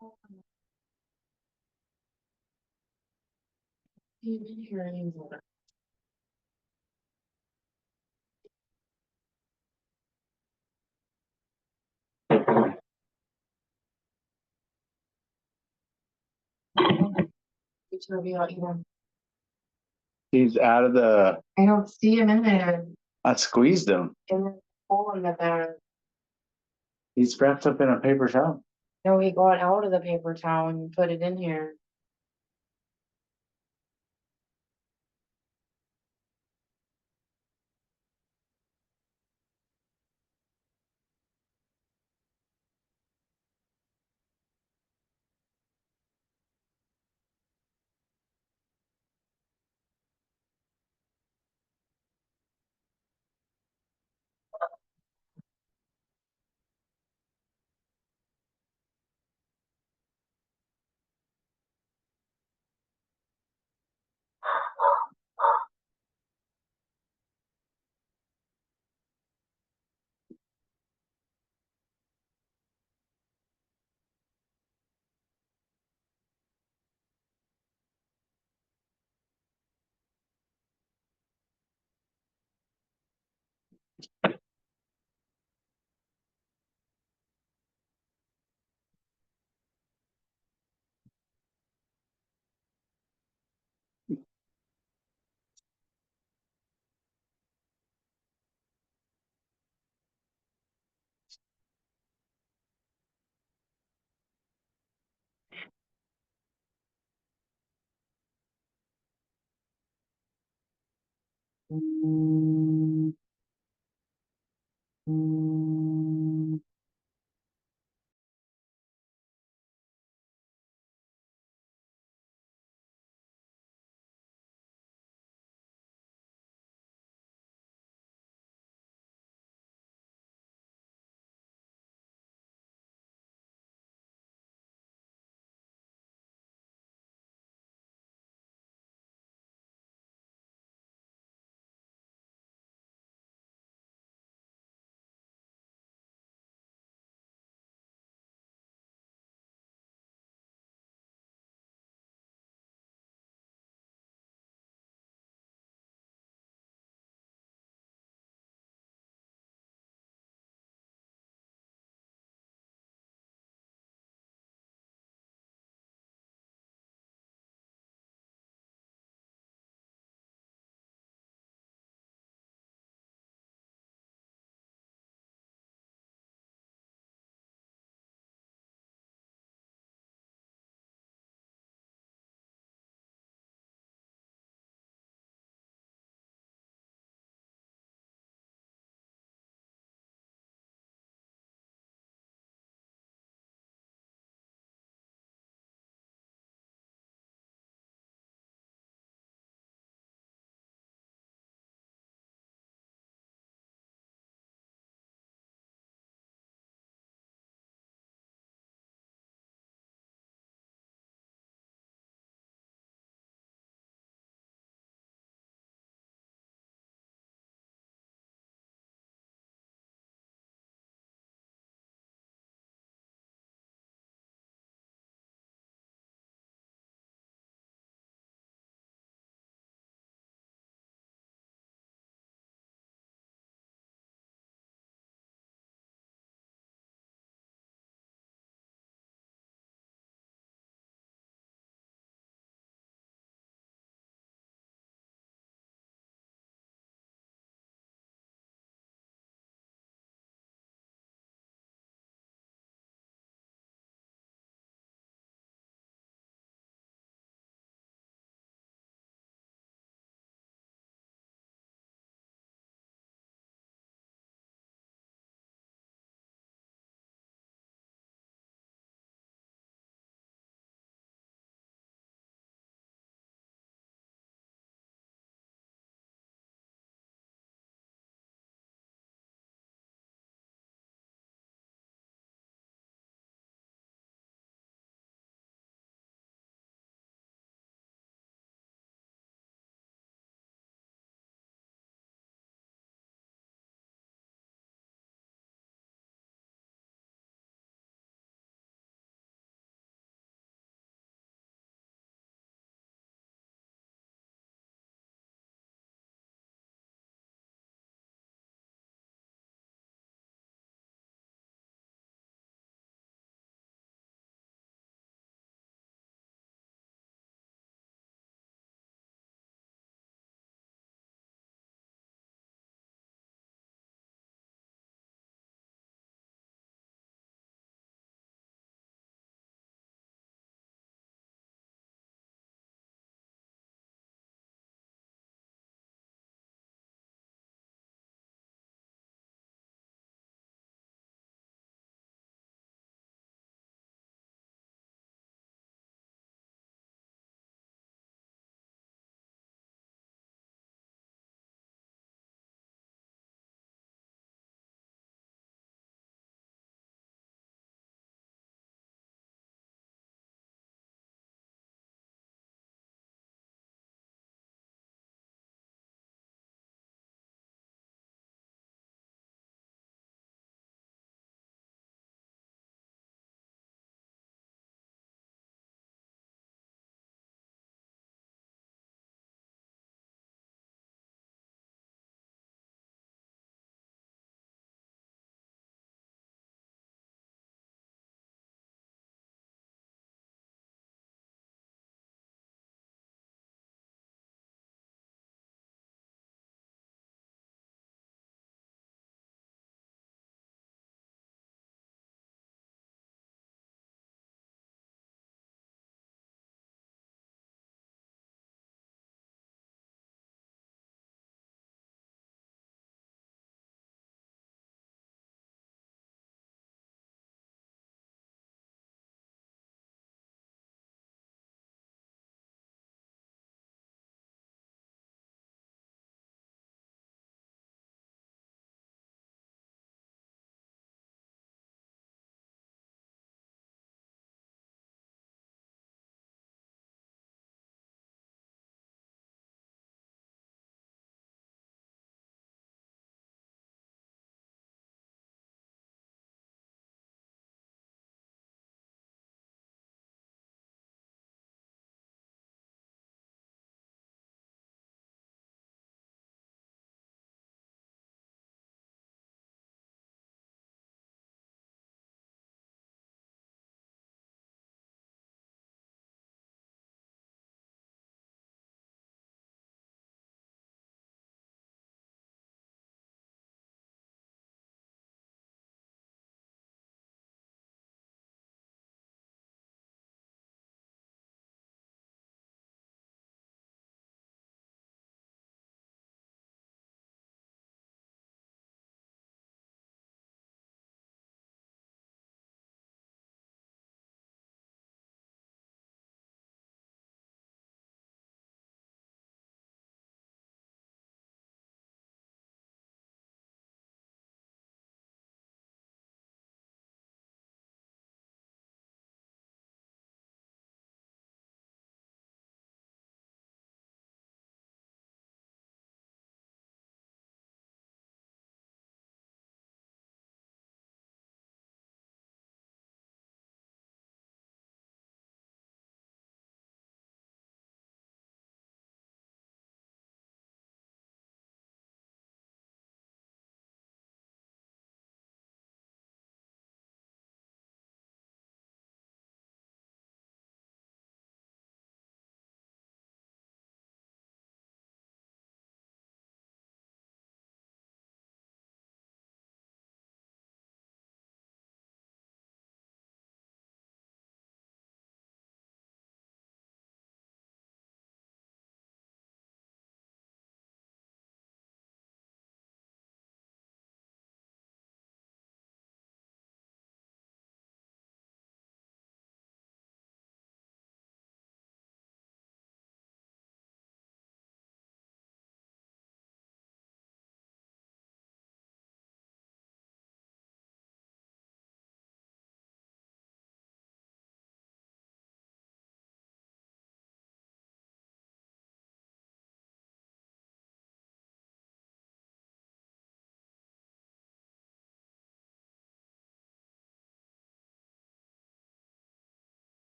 Even here anymore. You told me about you. He's out of the. I don't see him in there. I squeezed him. In the hole in the bag. He's wrapped up in a paper towel. No, he got out of the paper towel and put it in here.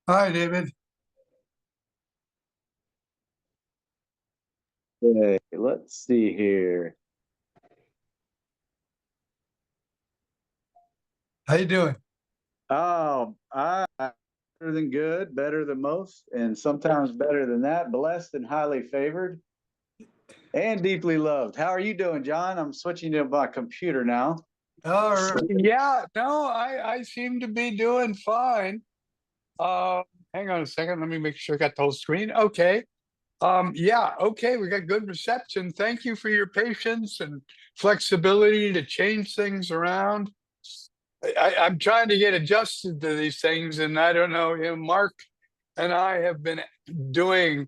Hi, David. Okay, let's see here. How you doing? I better than good, better than most, and sometimes better than that. Blessed and highly favored, and deeply loved. How are you doing, John? I'm switching to my computer now. Yeah, no, I seem to be doing fine. Hang on a second. Let me make sure I got the whole screen. Okay. Yeah, okay, we got good reception. Thank you for your patience and flexibility to change things around. I'm trying to get adjusted to these things, and I don't know, Mark and I have been doing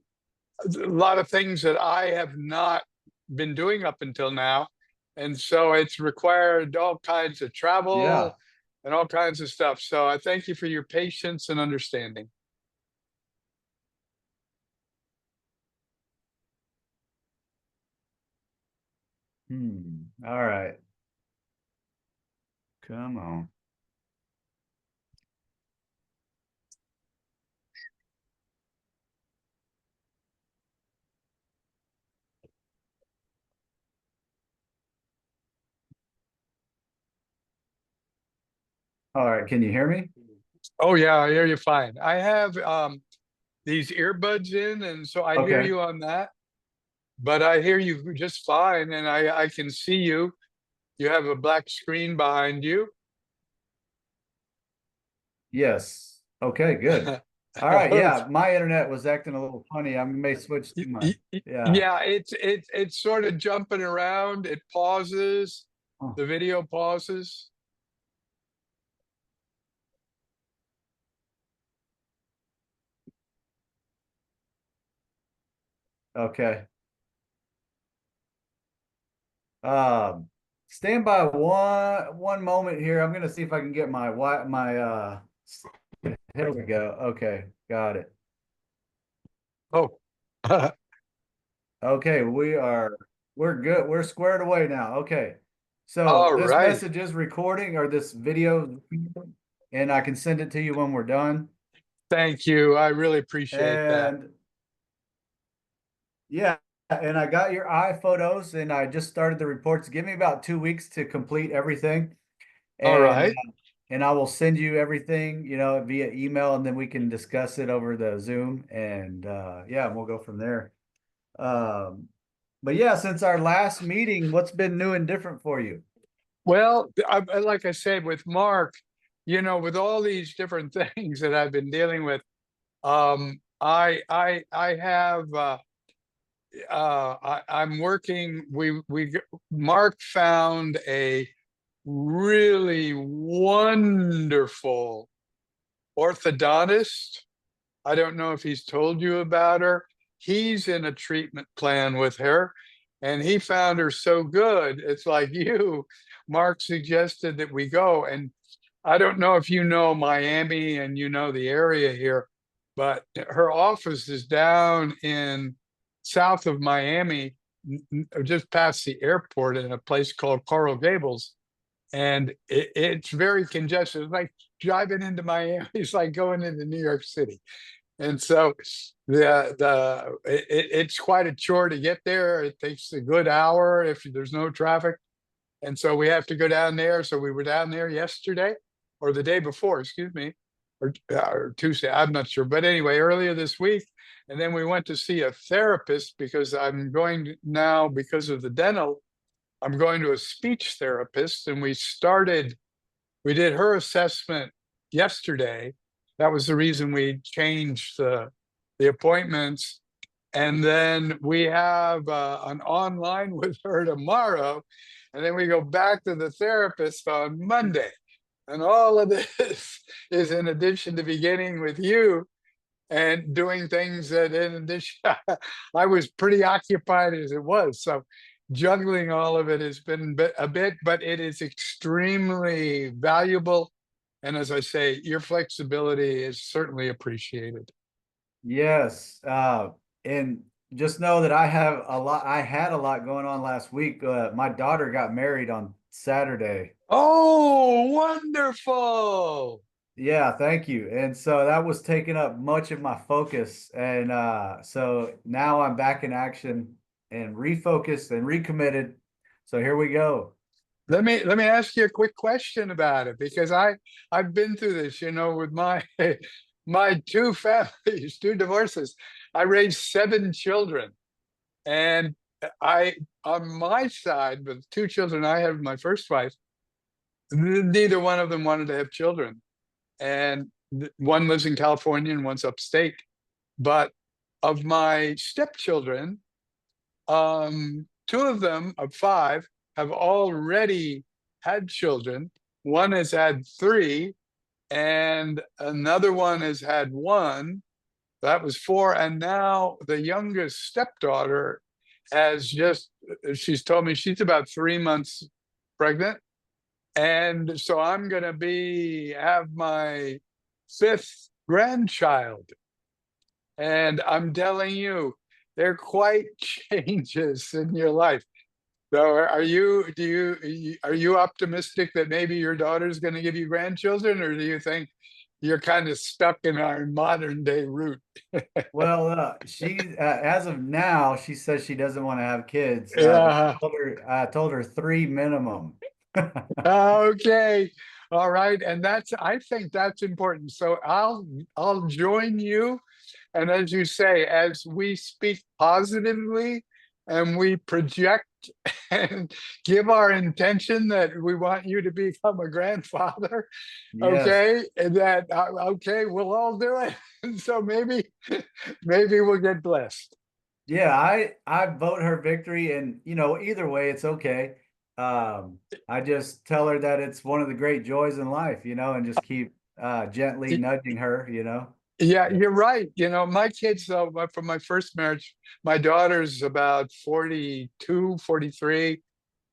a lot of things that I have not been doing up until now. And so it's required all kinds of travel and all kinds of stuff. So I thank you for your patience and understanding. All right. Come on. All right, can you hear me? Oh yeah, I hear you fine. I have these earbuds in, and so I hear Okay. you on that. But I hear you just fine, and I can see you. You have a black screen behind you. Yes. Okay, good. All right, yeah, my internet was acting a little funny. I may switch to my, yeah. Yeah, it's sort of jumping around. It pauses. Oh. The video pauses. Okay. Stand by one moment here. I'm gonna see if I can get my here we go. Okay, got it. Oh. Okay, we're good. We're squared away now. Okay. So All this right. message is recording, or this video, and I can send it to you when we're done. Thank you. I really appreciate that. And yeah, and I got your eye photos, and I just started the reports. Give me about 2 weeks to complete everything. All right. And I will send you everything, via email, and then we can discuss it over the Zoom, and yeah, we'll go from there. But yeah, since our last meeting, what's been new and different for you? Well, like I said, with Mark, with all these different things that I've been dealing with, I have I'm working. Mark found a really wonderful orthodontist. I don't know if he's told you about her. He's in a treatment plan with her, and he found her so good. It's like you, Mark suggested that we go. And I don't know if you know Miami and you know the area here, but her office is down in south of Miami, just past the airport in a place called Coral Gables. And it's very congested. It's like driving into Miami. It's like going into New York City. And so it's quite a chore to get there. It takes a good hour if there's no traffic. And so we have to go down there. So we were down there yesterday or the day before, excuse me, or Tuesday. I'm not sure. But anyway, earlier this week. And then we went to see a therapist because I'm going now, because of the dental, I'm going to a speech therapist. And we did her assessment yesterday. That was the reason we changed the appointments. And then we have an online with her tomorrow. And then we go back to the therapist on Monday. And all of this is in addition to beginning with you and doing things that in addition, I was pretty occupied as it was. So juggling all of it has been a bit, but it is extremely valuable. And as I say, your flexibility is certainly appreciated. Yes. And just know that I had a lot going on last week. My daughter got married on Saturday. Oh, wonderful. Yeah, thank you. And so that was taking up much of my focus. And so now I'm back in action and refocused and recommitted. So here we go. Let me ask you a quick question about it, because I've been through this, with my my two families, two divorces. I raised 7 children, and I on my side, with 2 children I had with my first wife, neither one of them wanted to have children, and one lives in California and one's upstate. But of my stepchildren, 2 of them of 5 have already had children. One has had 3, and another one has had 1. That was 4. And now the youngest stepdaughter has just, she's told me she's about 3 months pregnant. And so I'm going to have my 5th grandchild. And I'm telling you, they're quite changes in your life. So are you optimistic that maybe your daughter's going to give you grandchildren, or do you think you're kind of stuck in our modern day route? Well, she as of now, she says she doesn't want to have kids. But Yeah. I told her 3 minimum. Okay. All right. And I think that's important. So I'll join you. And as you say, as we speak positively and we project and give our intention that we want you to become a grandfather, Yes. okay, and that okay, we'll all do it. And so maybe we'll get blessed. Yeah, I vote her victory, and either way it's okay. I just tell her that it's one of the great joys in life, and just keep gently nudging her. Yeah, Yeah. you're right. My kids, from my first marriage, my daughter's about 42, 43,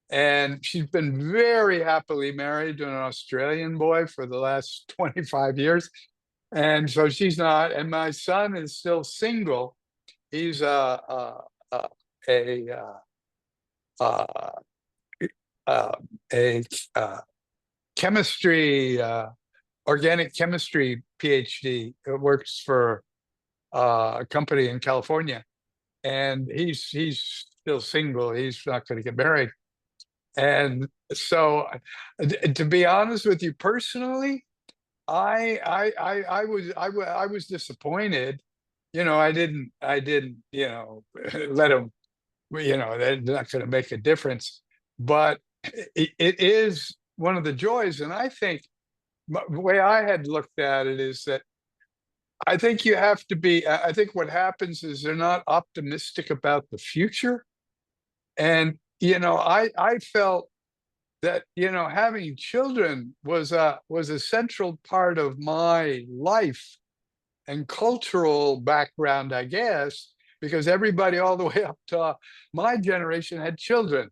and she's been very happily married to an Australian boy for the last 25 years. And so she's not, and my son is still single. He's a, a, uh, uh, a chemistry, organic chemistry PhD. Works for a company in California, and he's still single. He's not going to get married. And so, to be honest with you personally, I was disappointed. I didn't let him. They're not going to make a difference. But it is one of the joys, and I think the way I had looked at it is that I think you have to be. I think what happens is they're not optimistic about the future, and I felt that having children was a central part of my life and cultural background, I guess, because everybody all the way up to my generation had children,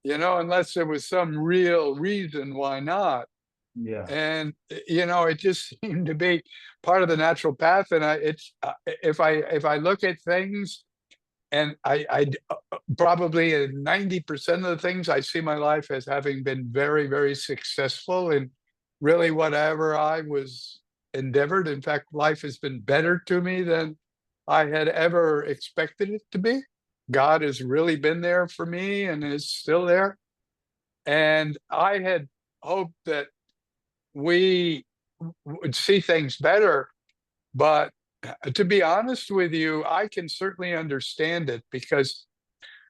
unless there was some real reason why not. Yeah. And it just seemed to be part of the natural path. And if I look at things, and I probably 90% of the things I see my life as having been very, very successful in really whatever I was endeavored. In fact, life has been better to me than I had ever expected it to be. God has really been there for me and is still there. And I had hoped that we would see things better, but to be honest with you, I can certainly understand it, because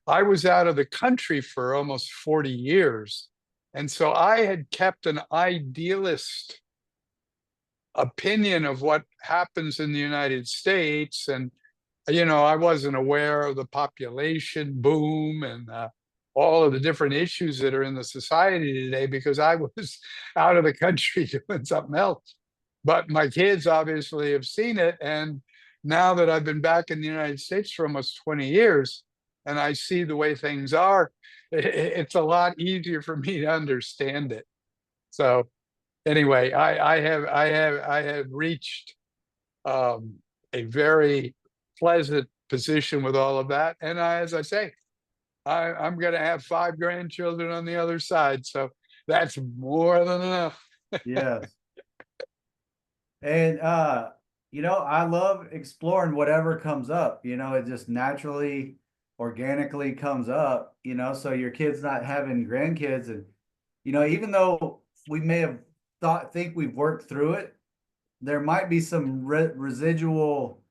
I was out of the country for almost 40 years. And so I had kept an idealist opinion of what happens in the United States. And, I wasn't aware of the population boom and all of the different issues that are in the society today, because I was out of the country doing something else. But my kids obviously have seen it. And now that I've been back in the United States for almost 20 years and I see the way things are, it's a lot easier for me to understand it. So anyway, I have reached a very pleasant position with all of that. And as I say, I'm going to have 5 grandchildren on the other side. So that's more than enough. Yes. And I love exploring whatever comes up. It just naturally, organically comes up, so your kid's not having grandkids and even though we may have think we've worked through it, there might be some residual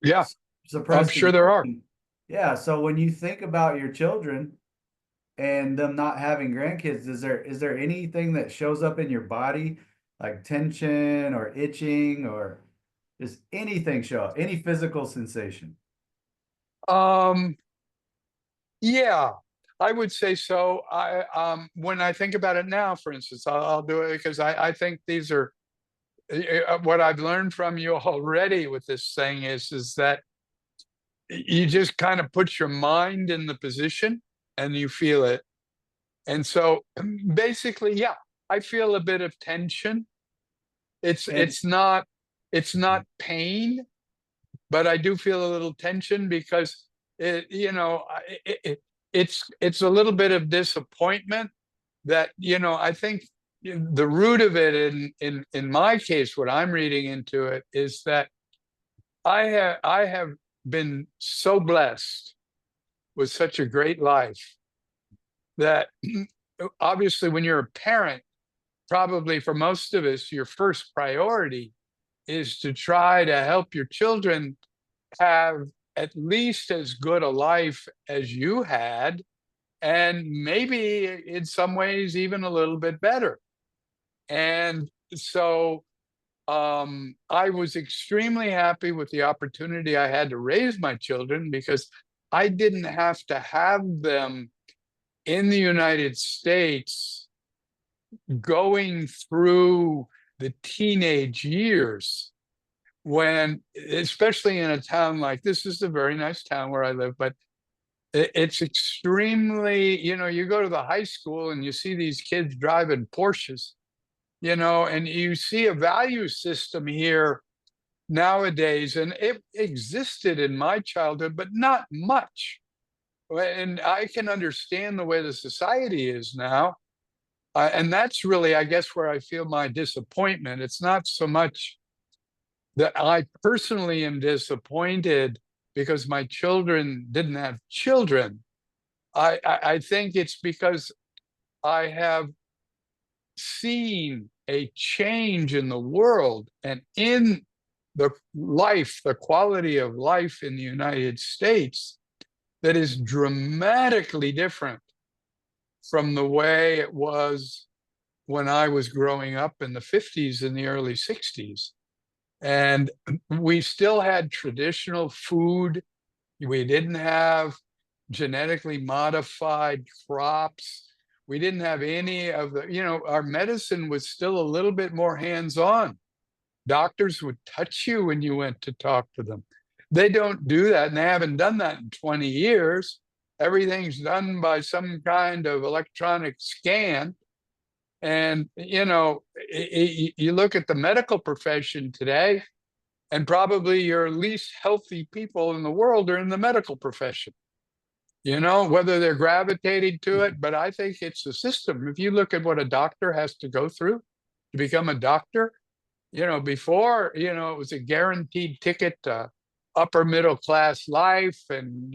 Yeah, I'm suppressed sure there are. emotion. Yeah, so when you think about your children and them not having grandkids, is there anything that shows up in your body like tension or itching or just anything show up, any physical sensation? Um, yeah, I would say so. When I think about it now, for instance, I'll do it because I think these are what I've learned from you already with this thing is that you just kind of put your mind in the position and you feel it. And so basically, yeah, I feel a bit of tension. It's And it's not it's not pain, but I do feel a little tension because it's a little bit of disappointment that I think the root of it in my case, what I'm reading into it is that I have been so blessed with such a great life that obviously when you're a parent, probably for most of us, your first priority is to try to help your children have at least as good a life as you had, and maybe in some ways even a little bit better. And so I was extremely happy with the opportunity I had to raise my children because I didn't have to have them in the United States going through the teenage years when, especially in a town like this is a very nice town where I live, but it's extremely, you go to the high school and you see these kids driving Porsches, and you see a value system here nowadays, and it existed in my childhood, but not much. And I can understand the way the society is now. And that's really, I guess, where I feel my disappointment. It's not so much that I personally am disappointed because my children didn't have children. I think it's because I have seen a change in the world and in the quality of life in the United States that is dramatically different from the way it was when I was growing up in the 50s and the early 60s. And we still had traditional food. We didn't have genetically modified crops. We didn't have any of our medicine was still a little bit more hands-on. Doctors would touch you when you went to talk to them. They don't do that, and they haven't done that in 20 years. Everything's done by some kind of electronic scan. And, you look at the medical profession today, and probably your least healthy people in the world are in the medical profession, whether they're gravitating to it. But I think it's the system. If you look at what a doctor has to go through to become a doctor, before, it was a guaranteed ticket to upper middle class life and,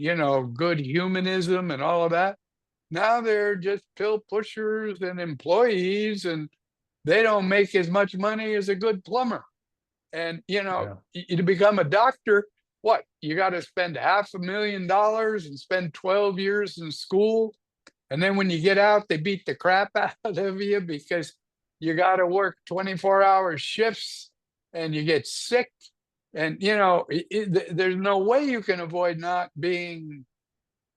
good humanism and all of that. Now they're just pill pushers and employees, and they don't make as much money as a good plumber. And, Yeah. to become a doctor, what? You got to spend $500,000 and spend 12 years in school. And then when you get out, they beat the crap out of you because you got to work 24-hour shifts and you get sick. And, there's no way you can avoid not being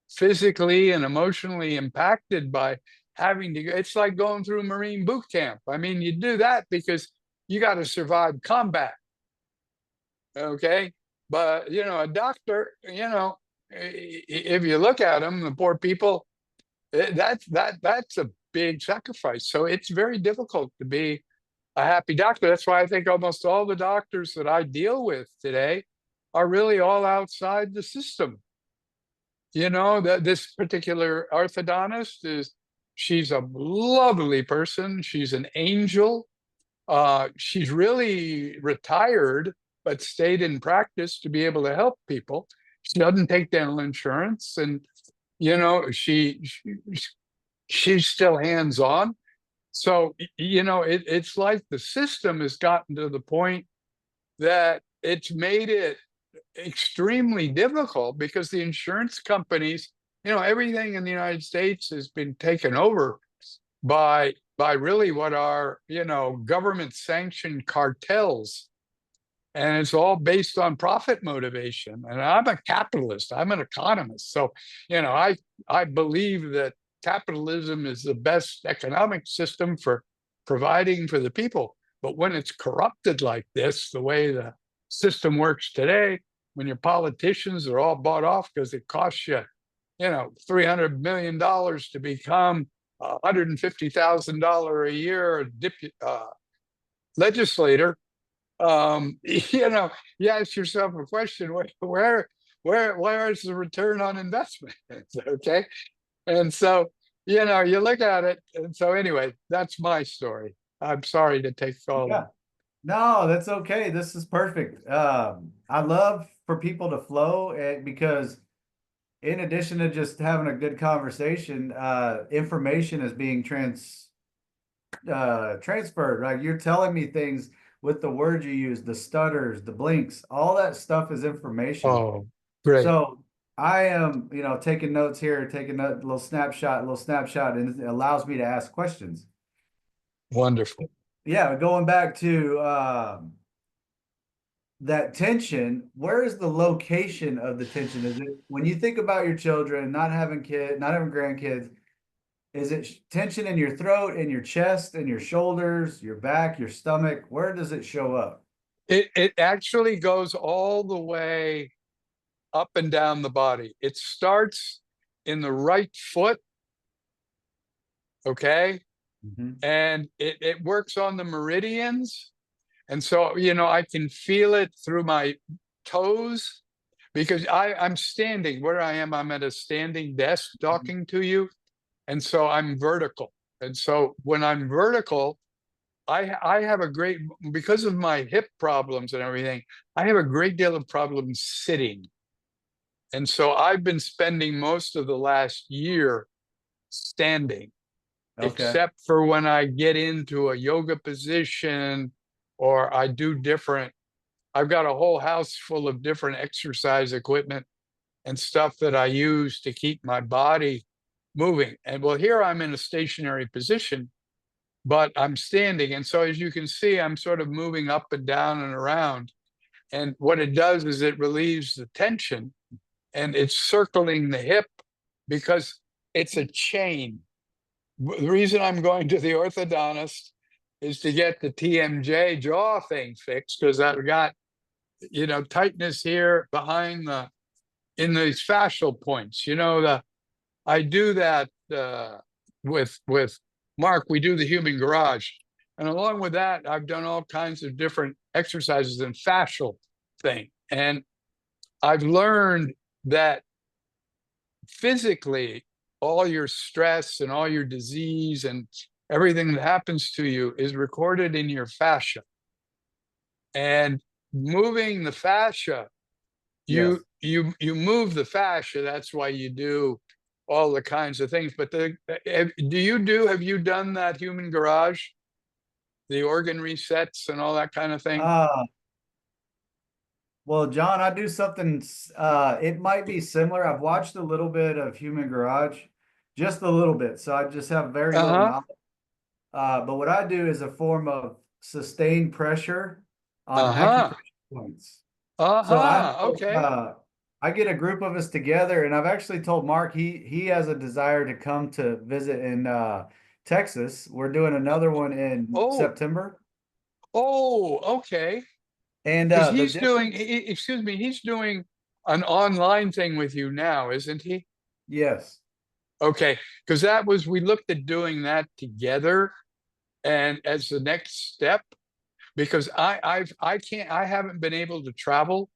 physically and emotionally impacted by having to go. It's like going through Marine boot camp. I mean, you do that because you got to survive combat. Okay. But, a doctor, if you look at them, the poor people, that's a big sacrifice. So it's very difficult to be a happy doctor. That's why I think almost all the doctors that I deal with today are really all outside the system. That this particular orthodontist she's a lovely person. She's an angel. She's really retired, but stayed in practice to be able to help people. She doesn't take dental insurance, and she's still hands on. So it's like the system has gotten to the point that it's made it extremely difficult because the insurance companies, everything in the United States has been taken over by really what are, government sanctioned cartels. And it's all based on profit motivation. And I'm a capitalist, I'm an economist. So, I believe that capitalism is the best economic system for providing for the people. But when it's corrupted like this, the way the system works today, when your politicians are all bought off because it costs you, $300 million to become $150,000 a year legislator, you ask yourself a question: where is the return on investment? Okay, and so you look at it, and so anyway, that's my story. I'm sorry to take all Yeah. that. No, that's okay. This is perfect. I love for people to flow because in addition to just having a good conversation, information is being transferred, right? You're telling me things with the words you use, the stutters, the blinks, all that stuff is information. Oh, great. So I am, taking notes here, taking a little snapshot, and it allows me to ask questions. Wonderful. Yeah, going back to that tension, where is the location of the tension? Is it when you think about your children, not having grandkids, is it tension in your throat, in your chest, in your shoulders, your back, your stomach? Where does it show up? It actually goes all the way up and down the body. It starts in the right foot, okay? And it works on the meridians. And so, I can feel it through my toes because I'm standing where I am. I'm at a standing desk talking to you. And so I'm vertical. And so when I'm vertical, I have because of my hip problems and everything, I have a great deal of problems sitting. And so I've been spending most of the last year standing. Okay. Except for when I get into a yoga position or I do I've got a whole house full of different exercise equipment and stuff that I use to keep my body moving. And well, here I'm in a stationary position, but I'm standing. And so as you can see, I'm sort of moving up and down and around. And what it does is it relieves the tension, and it's circling the hip because it's a chain. The reason I'm going to the orthodontist is to get the TMJ jaw thing fixed because I've got, tightness here behind in these fascial points. I do that with Mark. We do the human garage, and along with that, I've done all kinds of different exercises and fascial thing. And I've learned that physically, all your stress and all your disease and everything that happens to you is recorded in your fascia. And moving the fascia, you move the fascia. That's why you do all the kinds of things. But have you done that human garage, the organ resets and all that kind of thing? Well, John, I do something, it might be similar. I've watched a little bit of Human Garage, just a little bit. So I just have very little knowledge. But what I do is a form of sustained pressure on acupressure points. Okay. I get a group of us together, and I've actually told Mark he has a desire to come to visit in Texas. We're doing another one in September. Oh, okay. And he's doing an online thing with you now, isn't he? Yes. Okay, because we looked at doing that together, and as the next step, because I haven't been able to travel.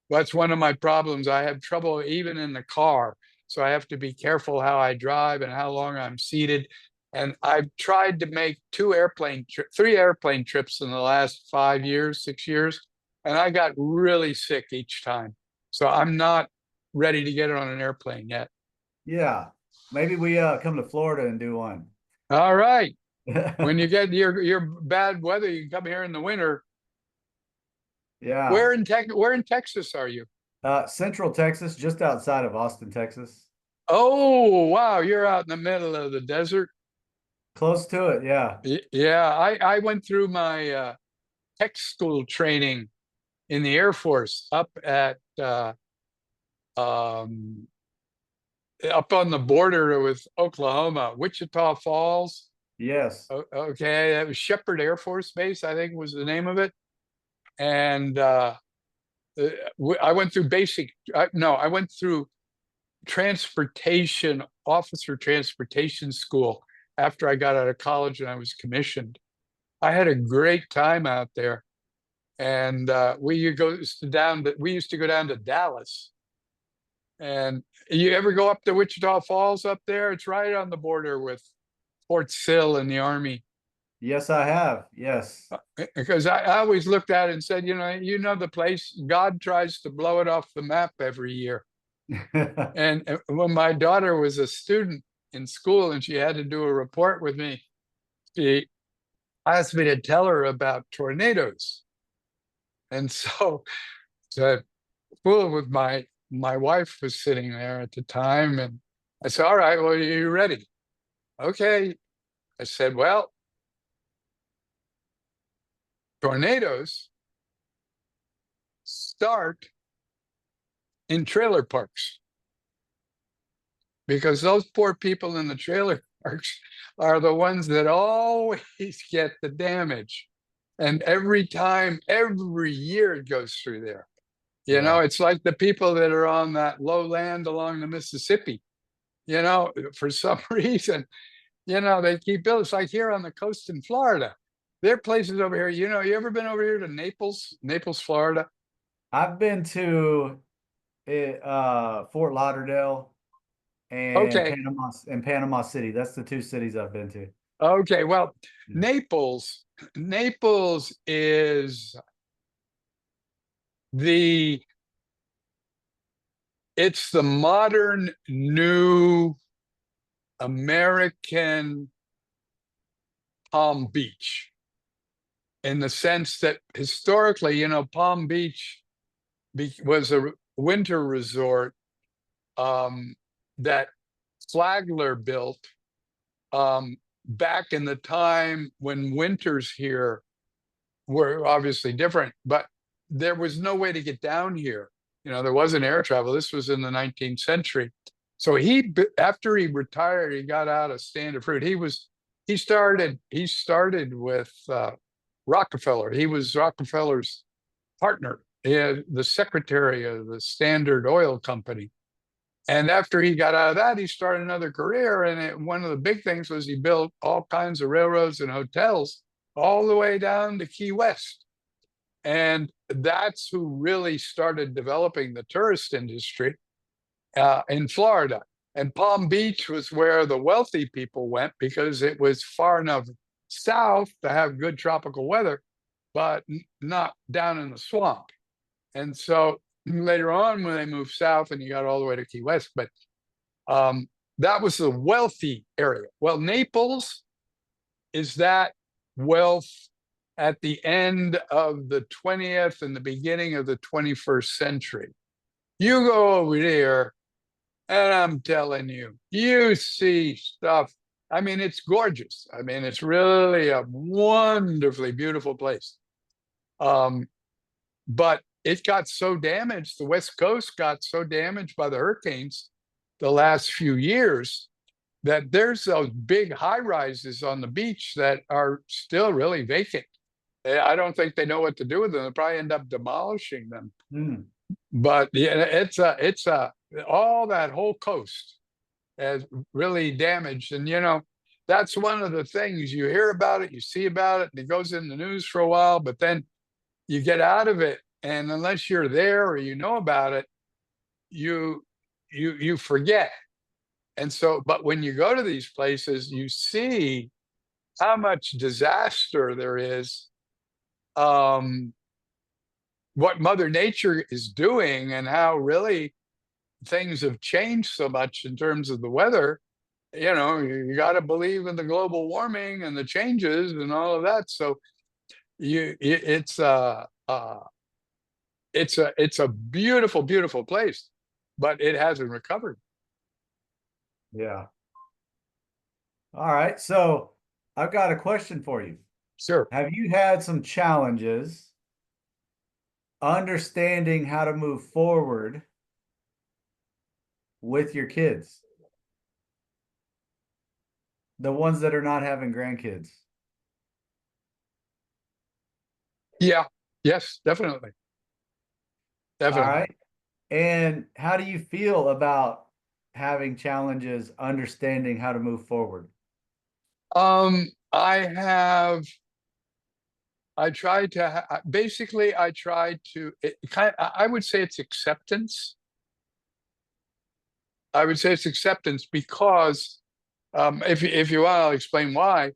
That's one of my problems. I have trouble even in the car, so I have to be careful how I drive and how long I'm seated. And I've tried to make three airplane trips in the last 5 years, 6 years, and I got really sick each time. So I'm not ready to get on an airplane yet. Yeah, maybe we come to Florida and do one. All right. When you get your bad weather, you can come here in the winter. Yeah. Where in Texas are you? Central Texas, just outside of Austin, Texas. Oh, wow, you're out in the middle of the desert. Close to it, yeah. Yeah, I went through my tech school training in the Air Force up at um up on the border with Oklahoma, Wichita Falls. Yes. Okay, that was Shepherd Air Force Base, I think was the name of it. And I went through I went through officer transportation school after I got out of college and I was commissioned. I had a great time out there. And we used to go down to Dallas. And you ever go up to Wichita Falls up there? It's right on the border with Fort Sill and the Army. Yes, I have. Yes. Because I always looked at it and said, you know the place, God tries to blow it off the map every year. And when my daughter was a student in school and she had to do a report with me, she asked me to tell her about tornadoes. And so fool with my wife was sitting there at the time, and I said, all right, well, are you ready? Okay. I said, well, tornadoes start in trailer parks because those poor people in the trailer parks are the ones that always get the damage. And every year it goes through there. It's like the people that are on that low land along the Mississippi, for some reason, they keep building. It's like here on the coast in Florida. There are places over here, you ever been over here to Naples, Florida? I've been to Fort Lauderdale and Okay. Panama City. That's the two cities I've been to. Okay, well, Yeah. Naples is it's the modern new American Palm Beach, in the sense that historically, Palm Beach was a winter resort that Flagler built back in the time when winters here were obviously different, but there was no way to get down here. There wasn't air travel. This was in the 19th century. So after he retired, he got out of Standard Fruit. He started with Rockefeller. He was Rockefeller's partner, the secretary of the Standard Oil Company. And after he got out of that, he started another career. And one of the big things was he built all kinds of railroads and hotels all the way down to Key West. And that's who really started developing the tourist industry in Florida. And Palm Beach was where the wealthy people went because it was far enough south to have good tropical weather, but not down in the swamp. And so later on, when they moved south and you got all the way to Key West, but that was the wealthy area. Well, Naples is that wealth at the end of the 20th and the beginning of the 21st century. You go over there, and I'm telling you, you see stuff. I mean, it's gorgeous. I mean, it's really a wonderfully beautiful place. But it got so damaged, the West Coast got so damaged by the hurricanes the last few years that there's those big high rises on the beach that are still really vacant. I don't think they know what to do with them. They'll probably end up demolishing them. But yeah, it's all that whole coast has really damaged. And that's one of the things you hear about it, you see about it, and it goes in the news for a while, but then you get out of it, and unless you're there or you know about it, you forget. And so, but when you go to these places, you see how much disaster there is, um, what Mother Nature is doing, and how really things have changed so much in terms of the weather. You got to believe in the global warming and the changes and all of that. So it's a beautiful, beautiful place, but it hasn't recovered. Yeah. All right. So I've got a question for you. Sure. Have you had some challenges understanding how to move forward with your kids? The ones that are not having grandkids. Yeah. Yes, definitely. All Definitely. right. And how do you feel about having challenges understanding how to move forward? I tried to basically I tried to I would say it's acceptance. I would say it's acceptance because if you want, I'll explain why.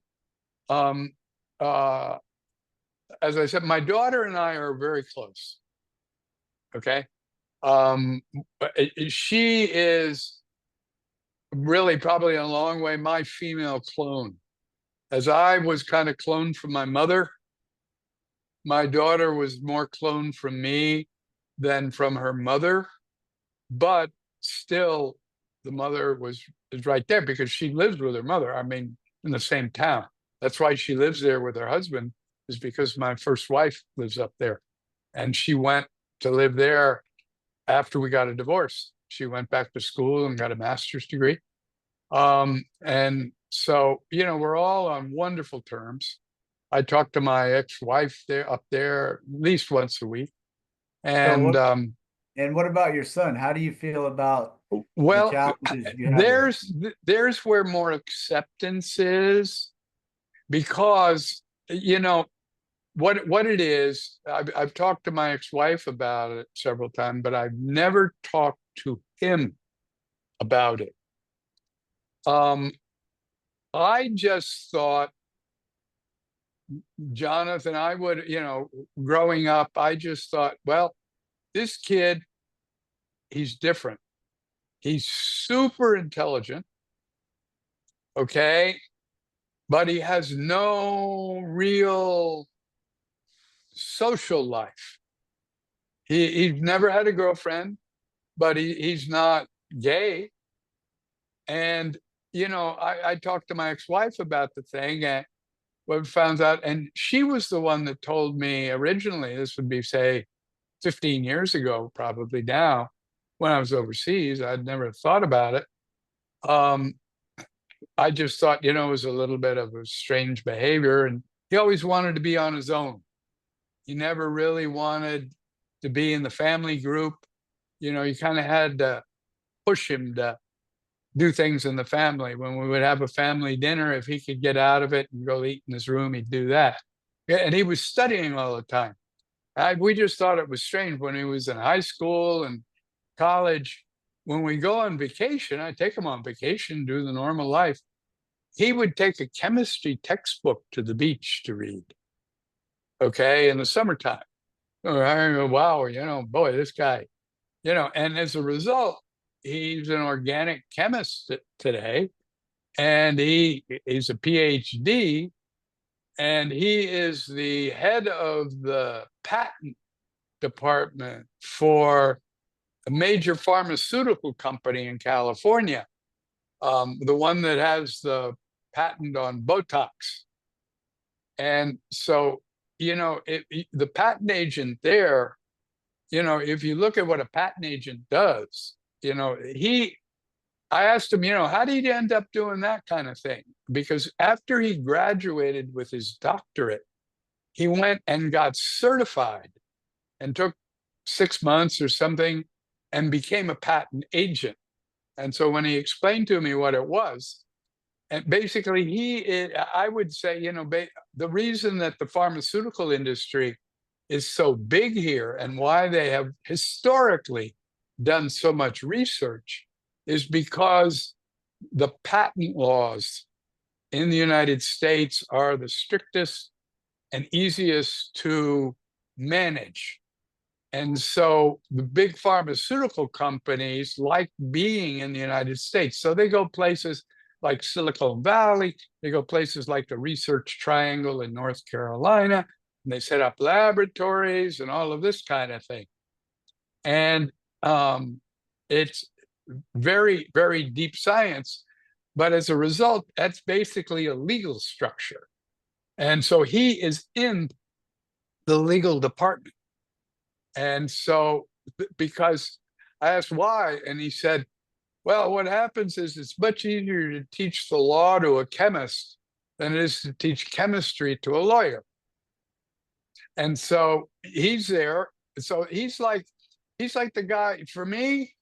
Um, uh, as I said, my daughter and I are very close. Okay. But she is really probably a long way my female clone. As I was kind of cloned from my mother, my daughter was more cloned from me than from her mother, but still the mother is right there because she lives with her mother. I mean, in the same town. That's why she lives there with her husband, is because my first wife lives up there. And she went to live there after we got a divorce. She went back to school and got a master's degree. And so, we're all on wonderful terms. I talk to my ex-wife there up there at least once a week. And And what about your son? How do you feel about the well, challenges you have there? there's where more acceptance is, because what it is. I've talked to my ex-wife about it several times, but I've never talked to him about it. I just thought, Jonathan, I would, growing up, I just thought, well, this kid, he's different. He's super intelligent, okay, but he has no real social life. He's never had a girlfriend, but he's not gay. And I talked to my ex-wife about the thing, and what found out, and she was the one that told me originally. This would be, say, 15 years ago, probably now, when I was overseas. I'd never thought about it. I just thought, it was a little bit of a strange behavior, and he always wanted to be on his own. He never really wanted to be in the family group. You kind of had to push him to do things in the family. When we would have a family dinner, if he could get out of it and go eat in his room, he'd do that. Yeah, and he was studying all the time. We just thought it was strange when he was in high school and college. When we go on vacation, I take him on vacation, do the normal life. He would take a chemistry textbook to the beach to read. Okay, in the summertime. I go, wow, boy, this guy, and as a result, he's an organic chemist today, and he's a PhD, and he is the head of the patent department for a major pharmaceutical company in California, the one that has the patent on Botox. And so, the patent agent there, if you look at what a patent agent does, I asked him, how did he end up doing that kind of thing? Because after he graduated with his doctorate, he went and got certified and took 6 months or something and became a patent agent. And so when he explained to me what it was, and basically I would say, the reason that the pharmaceutical industry is so big here and why they have historically done so much research is because the patent laws in the United States are the strictest and easiest to manage. And so the big pharmaceutical companies like being in the United States. So they go places like Silicon Valley, they go places like the Research Triangle in North Carolina, and they set up laboratories and all of this kind of thing. And it's very, very deep science. But as a result, that's basically a legal structure. And so he is in the legal department. And so, because I asked why, and he said, well, what happens is it's much easier to teach the law to a chemist than it is to teach chemistry to a lawyer. And so he's there. So he's like the guy, for me,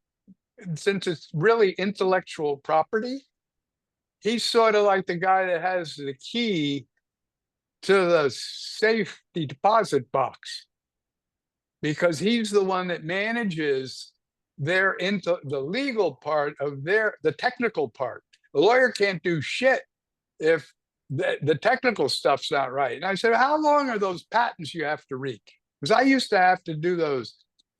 since it's really intellectual property, he's sort of like the guy that has the key to the safety deposit box, because he's the one that manages their into the legal part of the technical part. The lawyer can't do shit if the technical stuff's not right. And I said, how long are those patents you have to read? Because I used to have to do those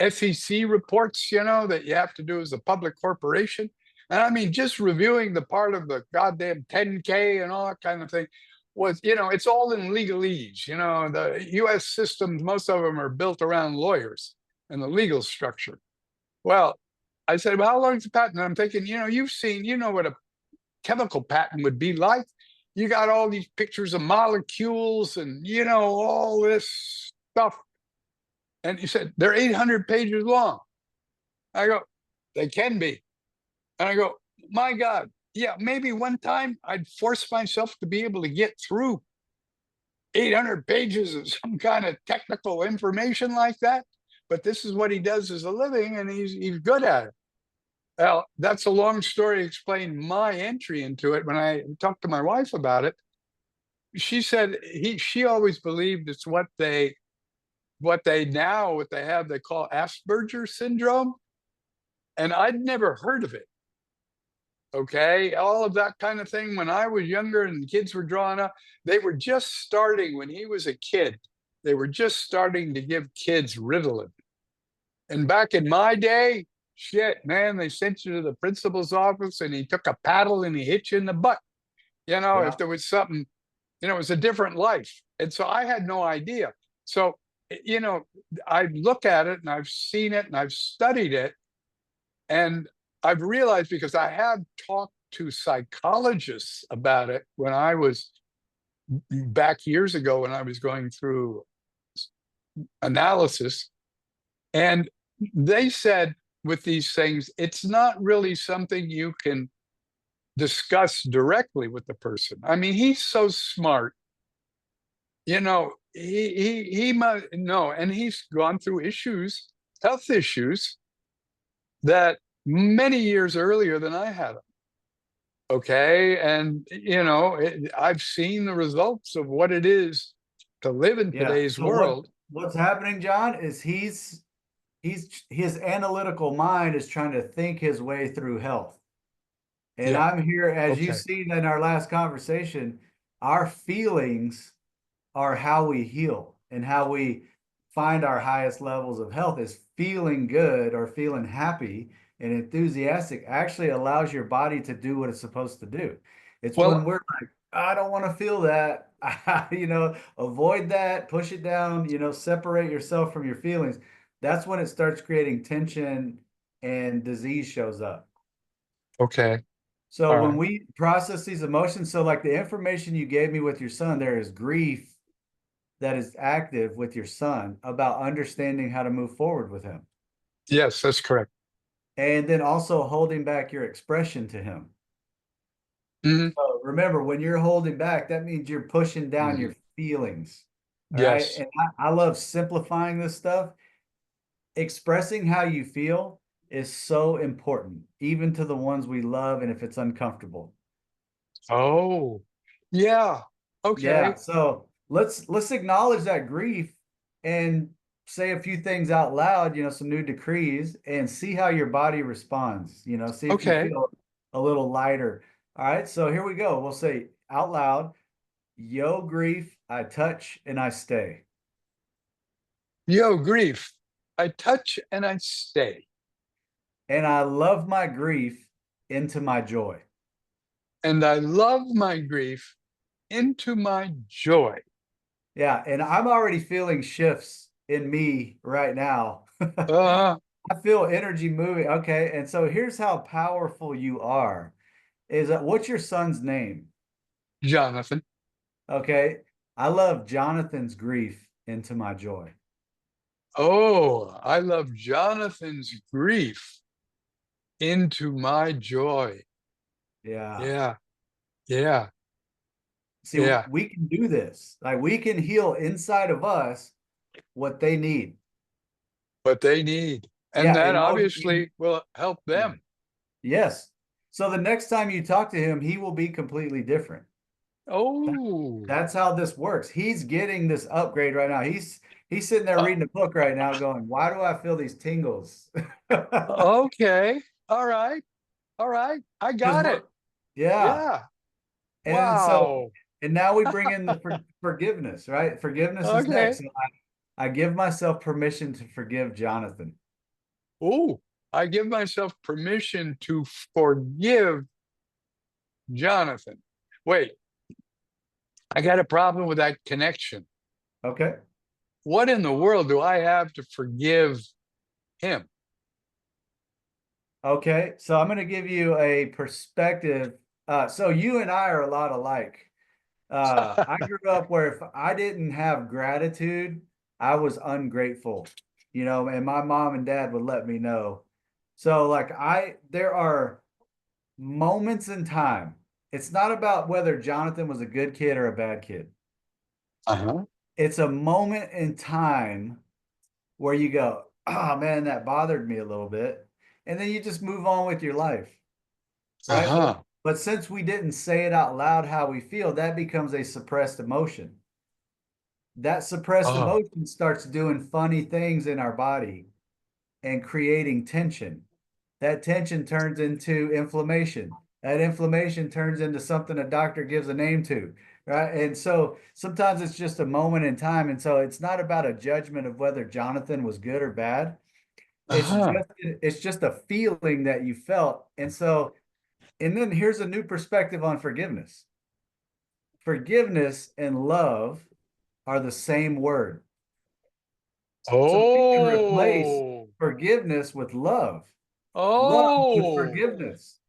SEC reports, you know, that you have to do as a public corporation. And I mean, just reviewing the part of the goddamn 10K and all that kind of thing was, you know, it's all in legalese. You know, the US systems, most of them are built around lawyers and the legal structure. Well, I said, well, how long is the patent? And I'm thinking, you know, you know what a chemical patent would be like. You got all these pictures of molecules and, you know, all this stuff. And he said, they're 800 pages long. I go, they can be. And I go, my God, yeah, maybe one time I'd force myself to be able to get through 800 pages of some kind of technical information like that. But this is what he does as a living, and he's good at it. Well, that's a long story to explain my entry into it. When I talked to my wife about it, she said she always believed it's what they call Asperger syndrome. And I'd never heard of it. Okay, all of that kind of thing. When I was younger and the kids were growing up, they were just starting, when he was a kid, they were just starting to give kids Ritalin. And back in my day, shit, man, they sent you to the principal's office and he took a paddle and he hit you in the butt. You know, Yeah. if there was something, you know, it was a different life. And so I had no idea. So, you know, I look at it and I've seen it and I've studied it. And I've realized, because I have talked to psychologists about it when I was back years ago, when I was going through analysis, and they said with these things, it's not really something you can discuss directly with the person. I mean, he's so smart, you know, he must know, and he's gone through issues, health issues, that many years earlier than I had them. Okay, and you know, I've seen the results of what it is to live in Yeah. today's So world. what's happening, John, is his analytical mind is trying to think his way through health. And Yeah. I'm here, as you've Okay. seen in our last conversation, our feelings are how we heal and how we find our highest levels of health. Is feeling good or feeling happy and enthusiastic actually allows your body to do what it's supposed to do. It's when Well, we're like, I don't want to feel that, you know, avoid that, push it down, you know, separate yourself from your feelings. That's when it starts creating tension and disease shows up. okay. So All when right. we process these emotions, so like the information you gave me with your son, there is grief that is active with your son about understanding how to move forward with him. Yes, that's correct. And then also holding back your expression to him. Mhm. So remember, when you're holding back, that means you're pushing down your Mhm. feelings. All right. Yes. And I love simplifying this stuff. Expressing how you feel is so important, even to the ones we love, and if it's uncomfortable. Oh, yeah. Yeah. Okay. So let's acknowledge that grief and say a few things out loud, you know, some new decrees, and see how your body responds. You know, see if you Okay. feel a little lighter. All right, so here we go. We'll say out loud, yo, grief, I touch and I stay. Yo, grief, I touch and I stay. And I love my grief into my joy. And I love my grief into my joy. Yeah, and I'm already feeling shifts in me right now. Uh, I feel energy moving. Okay, and so here's how powerful you are. Is that what's your son's name? Jonathan. Okay, I love Jonathan's grief into my joy. Oh, I love Jonathan's grief into my joy. Yeah. Yeah, yeah, See, yeah. we can do this. Like we can heal inside of us what they need. What they need. And Yeah, that and obviously will help them. yes. So the next time you talk to him, he will be completely different. Oh, That's how this works. He's getting this upgrade right now. He's sitting there uh, reading a book right now going, why do I feel these tingles? okay. All right. All right. I 'Cause got it. yeah. Yeah. And so, Wow. and now we bring in the forgiveness, right? Forgiveness is Okay. next. So I give myself permission to forgive Jonathan. Oh, I give myself permission to forgive Jonathan. Wait, I got a problem with that connection. Okay. What in the world do I have to forgive him? Okay. So I'm going to give you a perspective. So you and I are a lot alike. I grew up where if I didn't have gratitude, I was ungrateful, and my mom and dad would let me know. So like there are moments in time. It's not about whether Jonathan was a good kid or a bad kid. Uh-huh. It's a moment in time where you go, oh man, that bothered me a little bit. And then you just move on with your life, right? Uh-huh. But since we didn't say it out loud how we feel, that becomes a suppressed emotion. That suppressed Oh, emotion starts doing funny things in our body and creating tension. That tension turns into inflammation. That inflammation turns into something a doctor gives a name to, right? And so sometimes it's just a moment in time. And so it's not about a judgment of whether Jonathan was good or bad. uh-huh. It's just a feeling that you felt. And so, and then here's a new perspective on forgiveness. Forgiveness and love are the same word. So we can replace Oh, forgiveness with love with oh, forgiveness.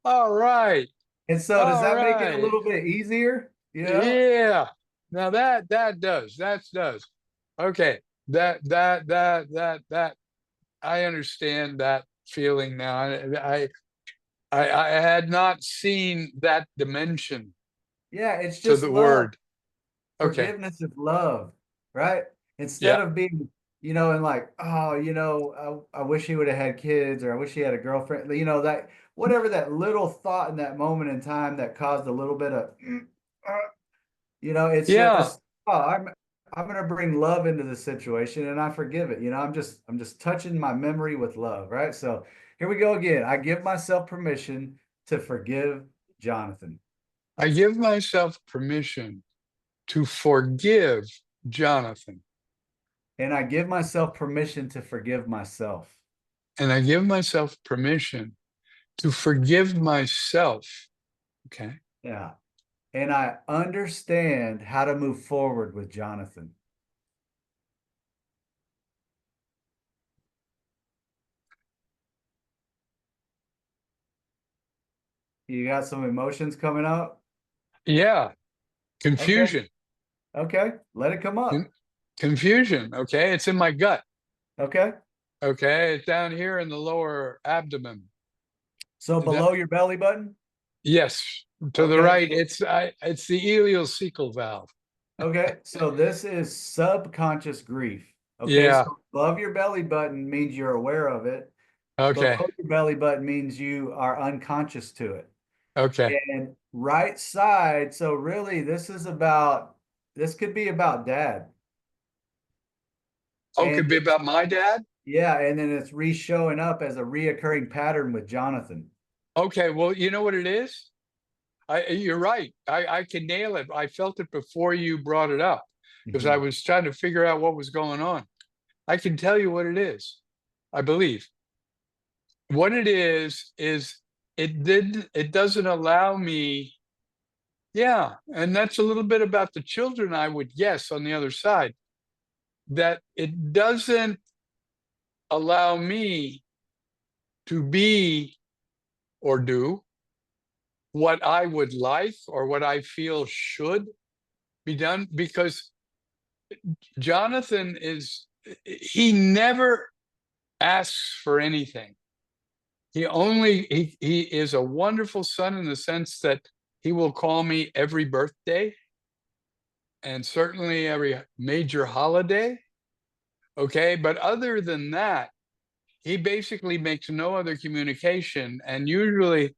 all right. And so does All that make it a right. little bit easier? Yeah. Now that does. Okay. That I understand that feeling now. I had not seen that dimension Yeah, it's to just the love. word. Okay. Forgiveness is love, right? Instead Yeah. of being, and like, oh, I wish he would have had kids or I wish he had a girlfriend, that whatever that little thought in that moment in time that caused a little bit of, uh, it's Yeah. just, oh, I'm gonna bring love into the situation and I forgive it. I'm just touching my memory with love, right? So here we go again. I give myself permission to forgive Jonathan. I give myself permission to forgive Jonathan. And I give myself permission to forgive myself. And I give myself permission to forgive myself. Okay. Yeah. And I understand how to move forward with Jonathan. You got some emotions coming up? Yeah. Okay. Confusion. Okay. Let it come Con- up. Confusion. Okay. It's in my gut. Okay. Okay. It's down here in the lower abdomen. So That, below your belly button? yes. To the Okay. right, it's the ileocecal valve. Okay. So this is subconscious grief. Okay. Yeah. So above your belly button means you're aware of it. Okay. Below your belly button means you are unconscious to it. Okay. And right side, so really this could be about dad. Oh, And could be about my dad. yeah, and then it's re-showing up as a reoccurring pattern with Jonathan. Okay, well, you know what it is? You're right. I can nail it. I felt it before you brought it up because I Mhm. was trying to figure out what was going on. I can tell you what it is. I believe what it is it doesn't allow me. Yeah, and that's a little bit about the children, I would guess, on the other side, that it doesn't allow me to be or do what I would like or what I feel should be done because Jonathan he never asks for anything. He is a wonderful son in the sense that he will call me every birthday and certainly every major holiday. Okay, but other than that, he basically makes no other communication. And usually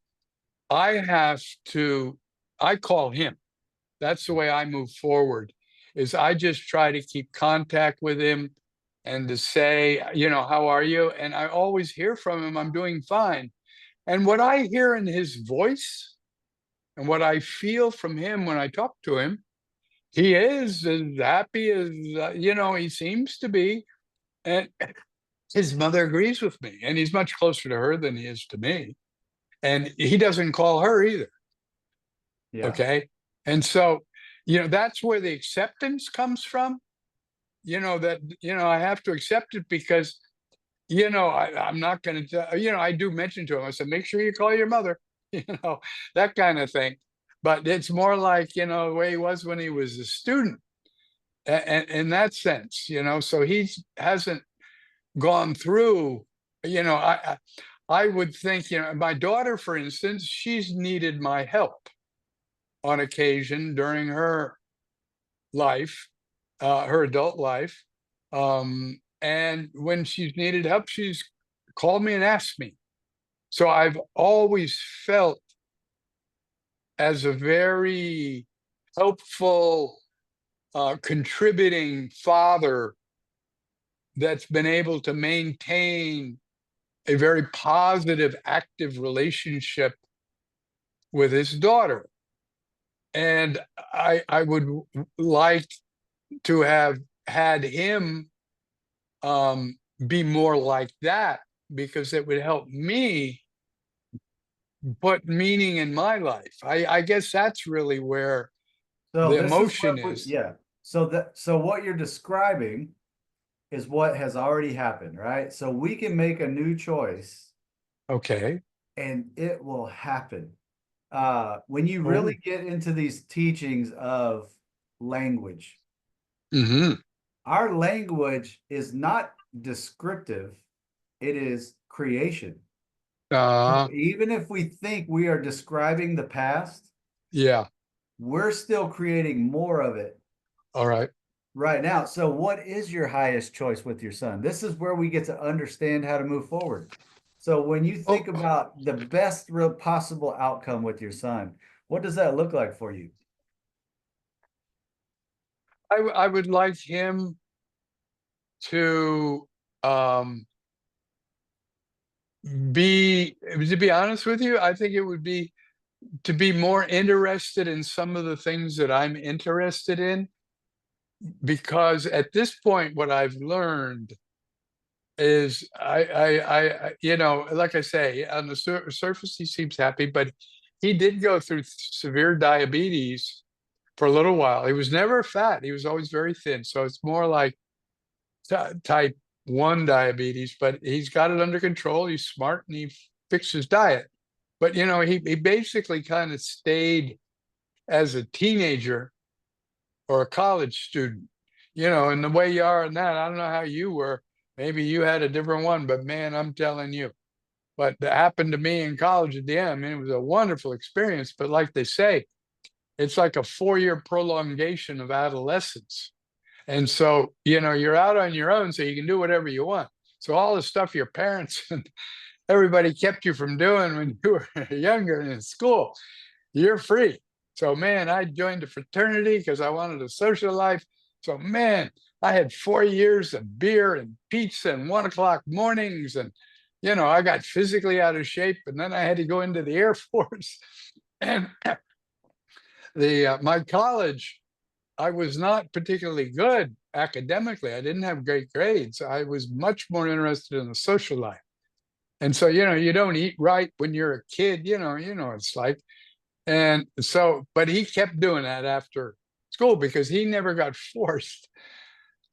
I have to, I call him. That's the way I move forward, is I just try to keep contact with him and to say, how are you? And I always hear from him, I'm doing fine. And what I hear in his voice and what I feel from him when I talk to him, he is as happy as, he seems to be. And his mother agrees with me, and he's much closer to her than he is to me. And he doesn't call her either. Yeah. Okay. And so, that's where the acceptance comes from. That, I have to accept it because, I'm not going to, I do mention to him, I said, make sure you call your mother, that kind of thing. But it's more like, the way he was when he was a student. And in that sense, so he hasn't gone through, I would think, my daughter, for instance, she's needed my help on occasion during her life, her adult life. And when she's needed help, she's called me and asked me. So I've always felt as a very helpful, contributing father that's been able to maintain a very positive, active relationship with his daughter. And I would like to have had him be more like that because it would help me put meaning in my life. I guess that's really where So the this is emotion what is. yeah. So what you're describing is what has already happened, right? So we can make a new choice Okay. and it will happen. When you Oh. really get into these teachings of language, Hmm. our language is not descriptive, it is creation. Uh, So even if we think we are describing the past, yeah. we're still creating more of it All right. right now. So what is your highest choice with your son? This is where we get to understand how to move forward. So when you Oh, think about the best real possible outcome with your son, what does that look like for you? I would like him to um to be honest with you, I think it would be to be more interested in some of the things that I'm interested in, because at this point, what I've learned is like I say, on the surface, he seems happy, but he did go through severe diabetes for a little while. He was never fat. He was always very thin. So it's more like type 1 diabetes, but he's got it under control. He's smart and he fixed his diet. But, he basically kind of stayed as a teenager or a college student, and the way you are in that, I don't know how you were. Maybe you had a different one, but man, I'm telling you, what happened to me in college at the end, I mean, it was a wonderful experience. But like they say, it's like a 4-year prolongation of adolescence. And so, you're out on your own, so you can do whatever you want. So all the stuff your parents and everybody kept you from doing when you were younger and in school, you're free. So, man, I joined a fraternity because I wanted a social life. So, man, I had 4 years of beer and pizza and 1 o'clock mornings and, I got physically out of shape, and then I had to go into the Air Force. And my college, I was not particularly good academically. I didn't have great grades. I was much more interested in the social life. And so, you don't eat right when you're a kid, it's like. And so, but he kept doing that after school because he never got forced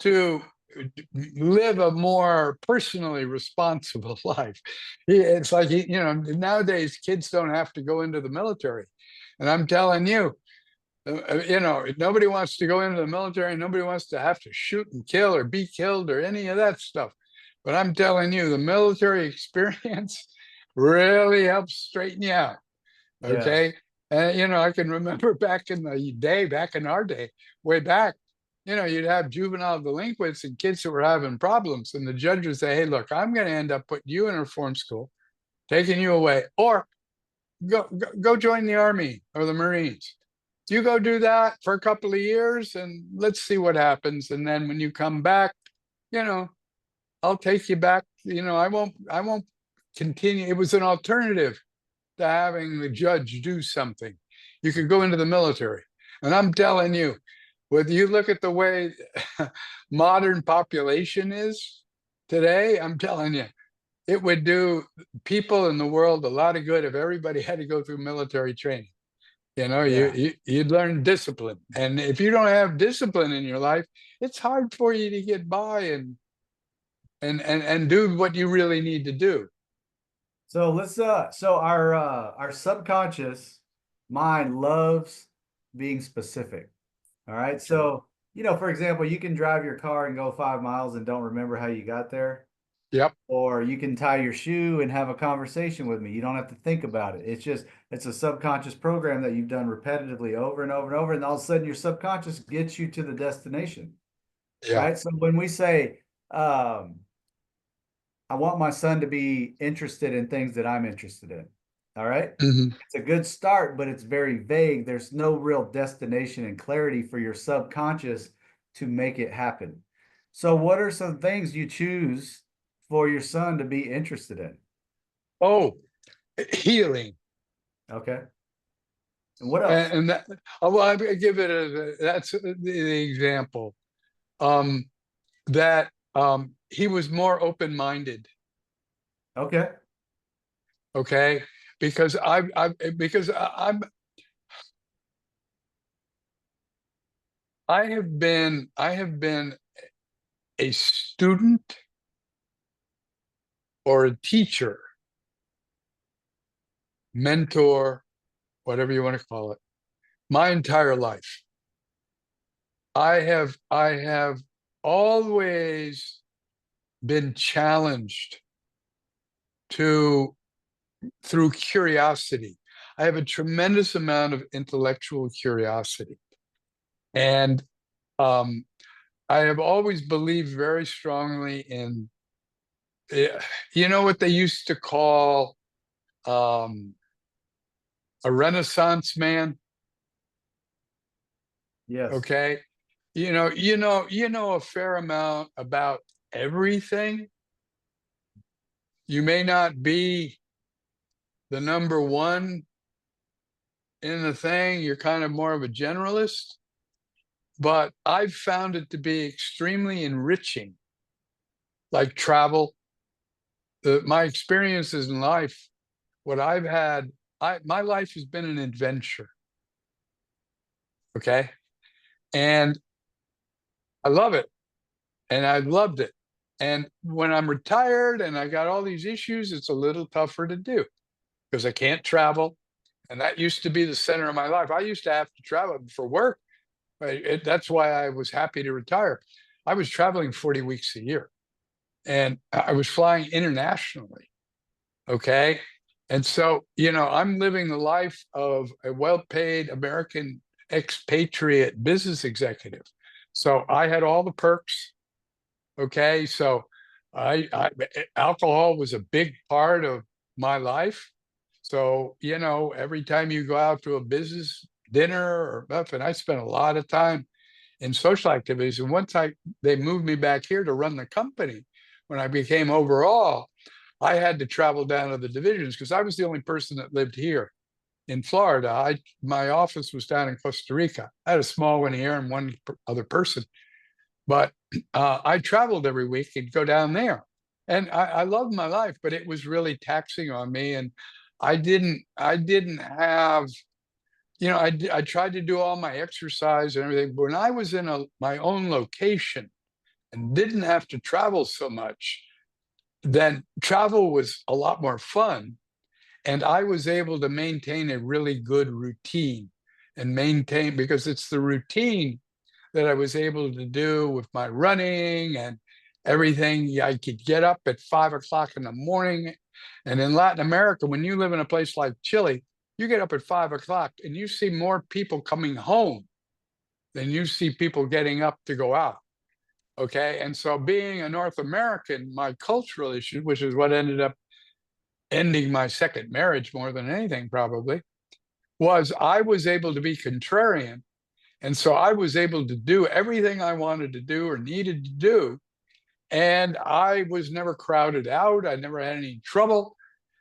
to live a more personally responsible life. It's like, nowadays kids don't have to go into the military. And I'm telling you, nobody wants to go into the military. Nobody wants to have to shoot and kill or be killed or any of that stuff. But I'm telling you, the military experience really helps straighten you out. Okay. And, I can remember back in our day, way back, you'd have juvenile delinquents and kids who were having problems. And the judge would say, hey, look, I'm going to end up putting you in reform school, taking you away, or go join the Army or the Marines. You go do that for a couple of years and let's see what happens. And then when you come back, I'll take you back. I won't continue. It was an alternative to having the judge do something. You could go into the military. And I'm telling you, whether you look at the way modern population is today, I'm telling you, it would do people in the world a lot of good if everybody had to go through military training. You'd learn discipline. And if you don't have discipline in your life, it's hard for you to get by and do what you really need to do. So let's so our subconscious mind loves being specific. All right. So, for example, you can drive your car and go 5 miles and don't remember how you got there. Yep. Or you can tie your shoe and have a conversation with me. You don't have to think about it. It's a subconscious program that you've done repetitively over and over and over. And all of a sudden your subconscious gets you to the destination. Yeah. Right. So when we say, I want my son to be interested in things that I'm interested in. All right. Mhm. It's a good start, but it's very vague. There's no real destination and clarity for your subconscious to make it happen. So what are some things you choose for your son to be interested in? Oh, healing. Okay. And what else? And that, well, I give it that's the example. That he was more open-minded. Okay. Okay. Because I'm I have been a student or a teacher, mentor, whatever you want to call it, my entire life. I have always been challenged through curiosity. I have a tremendous amount of intellectual curiosity. And I have always believed very strongly in, what they used to call a Renaissance man. Yes. Okay. You know a fair amount about everything. You may not be the number one in the thing. You're kind of more of a generalist, but I've found it to be extremely enriching, like travel. My experiences in life, what I've had, my life has been an adventure. Okay. And I love it. And I loved it. And when I'm retired and I got all these issues, it's a little tougher to do because I can't travel. And that used to be the center of my life. I used to have to travel for work. That's why I was happy to retire. I was traveling 40 weeks a year and I was flying internationally. Okay. And so, I'm living the life of a well-paid American expatriate business executive. So I had all the perks. Okay. So alcohol was a big part of my life. So, every time you go out to a business dinner or nothing, I spent a lot of time in social activities. And once they moved me back here to run the company, when I became overall, I had to travel down to the divisions because I was the only person that lived here in Florida. My office was down in Costa Rica. I had a small one here and one other person, but I traveled every week and go down there. And I loved my life, but it was really taxing on me. And I didn't have, I tried to do all my exercise and everything. But when I was in my own location and didn't have to travel so much, then travel was a lot more fun. And I was able to maintain a really good routine and because it's the routine that I was able to do with my running and everything. I could get up at 5 o'clock in the morning. And in Latin America, when you live in a place like Chile, you get up at 5 o'clock and you see more people coming home than you see people getting up to go out. Okay. And so being a North American, my cultural issue, which is what ended up ending my second marriage more than anything probably, was I was able to be contrarian. And so I was able to do everything I wanted to do or needed to do. And I was never crowded out. I never had any trouble.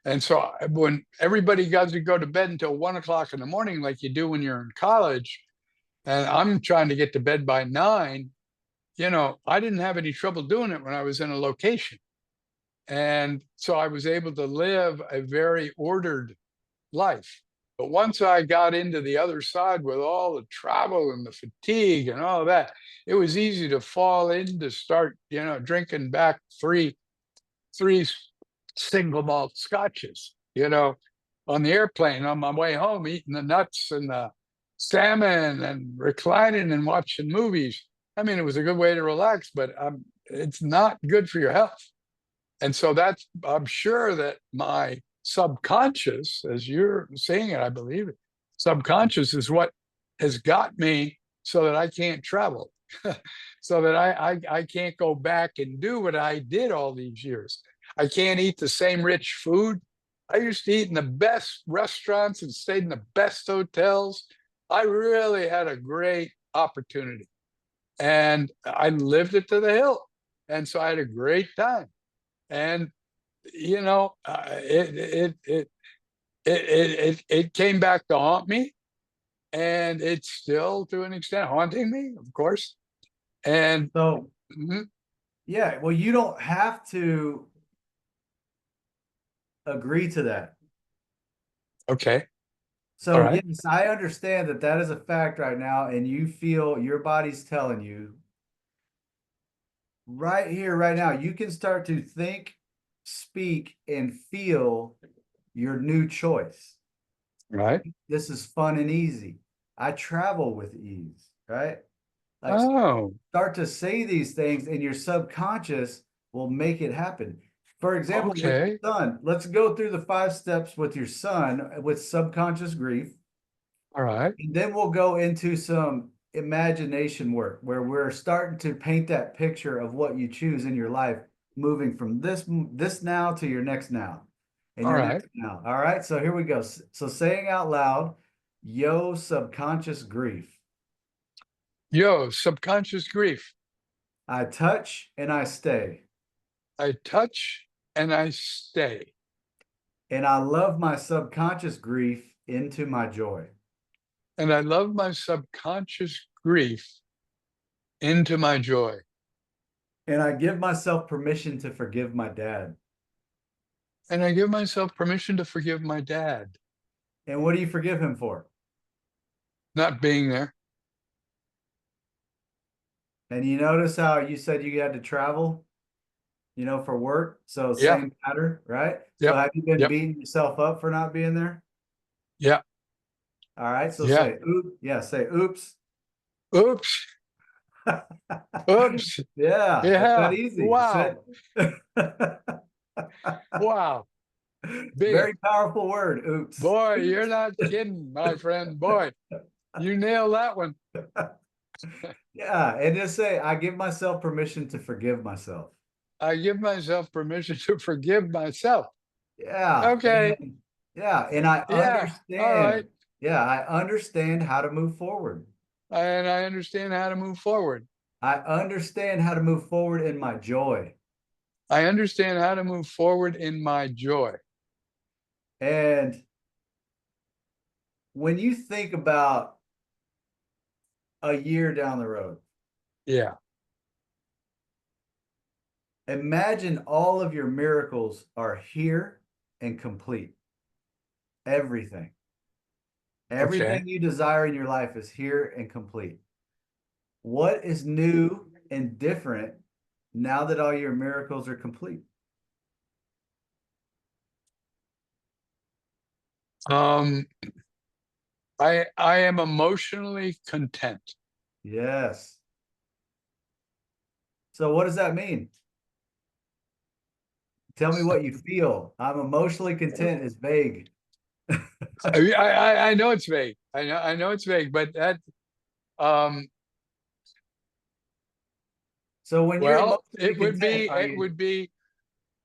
And so when everybody got to go to bed until 1 o'clock in the morning, like you do when you're in college, and I'm trying to get to bed by 9, I didn't have any trouble doing it when I was in a location. And so I was able to live a very ordered life. But once I got into the other side with all the travel and the fatigue and all that, it was easy to fall in to start, drinking back three single malt scotches, on the airplane on my way home, eating the nuts and the salmon and reclining and watching movies. I mean, it was a good way to relax, but it's not good for your health. And so I'm sure that my subconscious, as you're saying it, I believe it, subconscious is what has got me so that I can't travel, so that I can't go back and do what I did all these years. I can't eat the same rich food. I used to eat in the best restaurants and stayed in the best hotels. I really had a great opportunity and I lived it to the hilt. And so I had a great time. And it came back to haunt me, and it's still to an extent haunting me, of course. And So, mhm, yeah, well, you don't have to agree to that. okay, So, all right, yes, I understand that that is a fact right now, and you feel your body's telling you right here, right now, you can start to think, speak, and feel your new choice. right. This is fun and easy. I travel with ease, right? Like, Oh, start to say these things, and your subconscious will make it happen. For example, with your okay, son, let's go through the 5 steps with your son with subconscious grief. all right, And then we'll go into some imagination work where we're starting to paint that picture of what you choose in your life, moving from this now to your next now and all your right. next now. All right. So here we go. So saying out loud, yo, subconscious grief. Yo, subconscious grief. I touch and I stay. I touch and I stay. And I love my subconscious grief into my joy. And I love my subconscious grief into my joy. And I give myself permission to forgive my dad. And I give myself permission to forgive my dad. And what do you forgive him for? Not being there. And you notice how you said you had to travel, for work. So Yeah, same matter, right? So yep, have you been yep, beating yourself up for not being there? yeah, All right. So yeah. say, oops. Yeah. Say, oops. Oops, oops. Yeah. It's that Yeah. easy. Wow. Wow. Big. Very powerful word. Oops. Boy, you're not kidding, my friend. Boy, you nailed that one. Yeah. And just say, I give myself permission to forgive myself. I give myself permission to forgive myself. Yeah. Okay. Yeah. And I Yeah. All right. understand. Yeah. I understand how to move forward. And I understand how to move forward. I understand how to move forward in my joy. I understand how to move forward in my joy. And when you think about a year down the road, Yeah. imagine all of your miracles are here and complete. Everything. Everything you desire in your life is here and complete. What is new and different now that all your miracles are complete? I am emotionally content. Yes. So what does that mean? Tell me what you feel. I'm emotionally content is vague. I know it's vague. I know it's vague, but that um So when you're well, emotionally content, are it you would be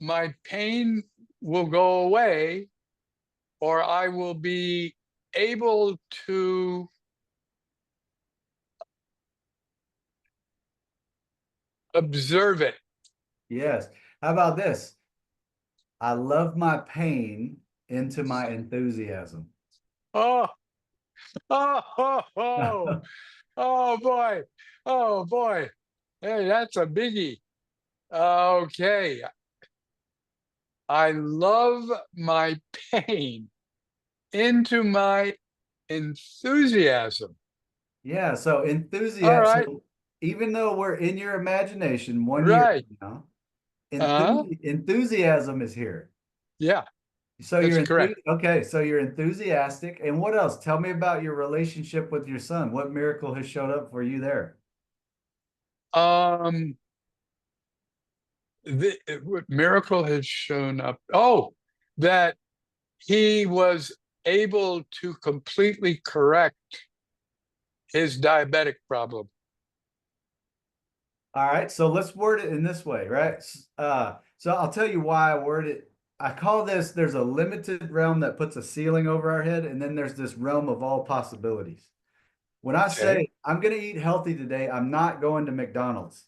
my pain will go away, or I will be able to observe it. yes. How about this? I love my pain into my enthusiasm. Oh, oh, oh boy. Oh boy. Hey, that's a biggie. Okay. I love my pain into my enthusiasm. Yeah, so All right. enthusiasm, even though we're in your imagination 1 year Right. from now, Uh-huh. enthusiasm is here. Yeah, So that's correct. okay, so you're enthusiastic. And what else? Tell me about your relationship with your son. What miracle has showed up for you there? Um, what miracle has shown up? Oh, that he was able to completely correct his diabetic problem. All right, so let's word it in this way, right? So I'll tell you why I word it. I call this there's a limited realm that puts a ceiling over our head, and then there's this realm of all possibilities. When I Okay. say I'm going to eat healthy today, I'm not going to McDonald's.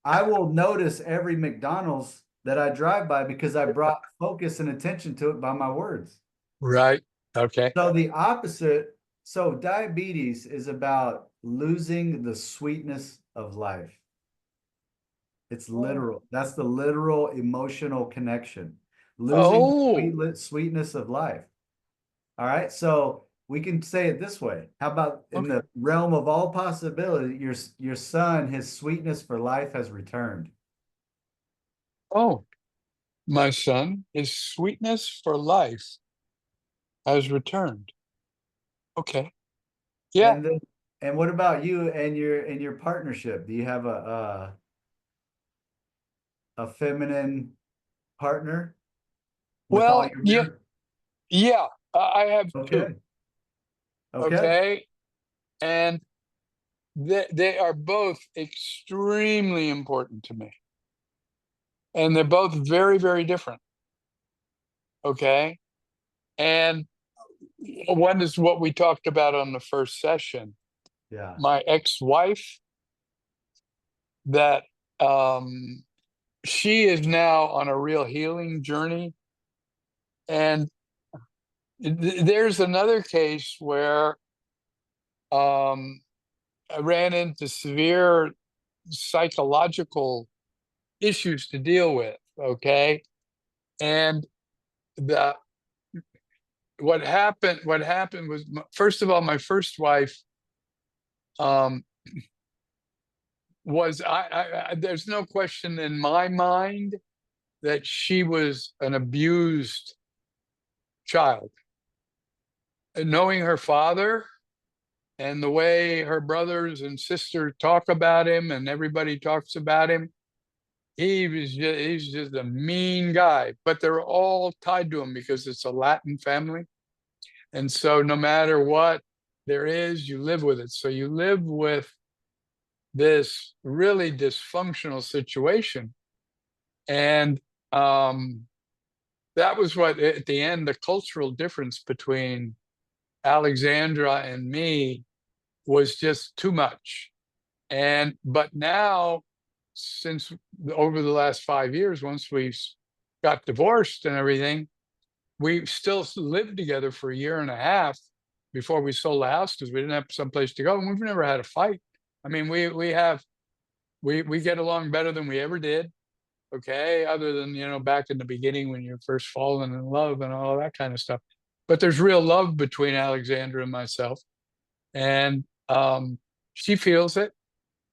I will notice every McDonald's that I drive by because I brought focus and attention to it by my words. Right. Okay. So the opposite, so diabetes is about losing the sweetness of life. It's literal. That's the literal emotional connection. Losing Oh, sweetness of life. All right. So we can say it this way. How about in okay. the realm of all possibility, your son, his sweetness for life has returned. Oh, my son, his sweetness for life has returned. Okay. Yeah. And then, and what about you and your partnership? Do you have a feminine partner with all Well, your yeah, mirror? yeah. I have two. Okay. Okay. Okay. And they are both extremely important to me. And they're both very, very different. Okay. And one is what we talked about on the first session. Yeah. My ex-wife, that she is now on a real healing journey. And there's another case where I ran into severe psychological issues to deal with. Okay. And the what happened was, first of all, my first wife um was there's no question in my mind that she was an abused child. And knowing her father and the way her brothers and sisters talk about him and everybody talks about him, he's just a mean guy. But they're all tied to him because it's a Latin family. And so no matter what there is, you live with it. So you live with this really dysfunctional situation. And that was what, at the end, the cultural difference between Alexandra and me was just too much. But now since over the last 5 years, once got divorced and everything, we still lived together for a year and a half before we sold the house because we didn't have someplace to go. And we've never had a fight. I mean, we get along better than we ever did. Okay. Other than, back in the beginning when you're first falling in love and all that kind of stuff. But there's real love between Alexandra and myself. And she feels it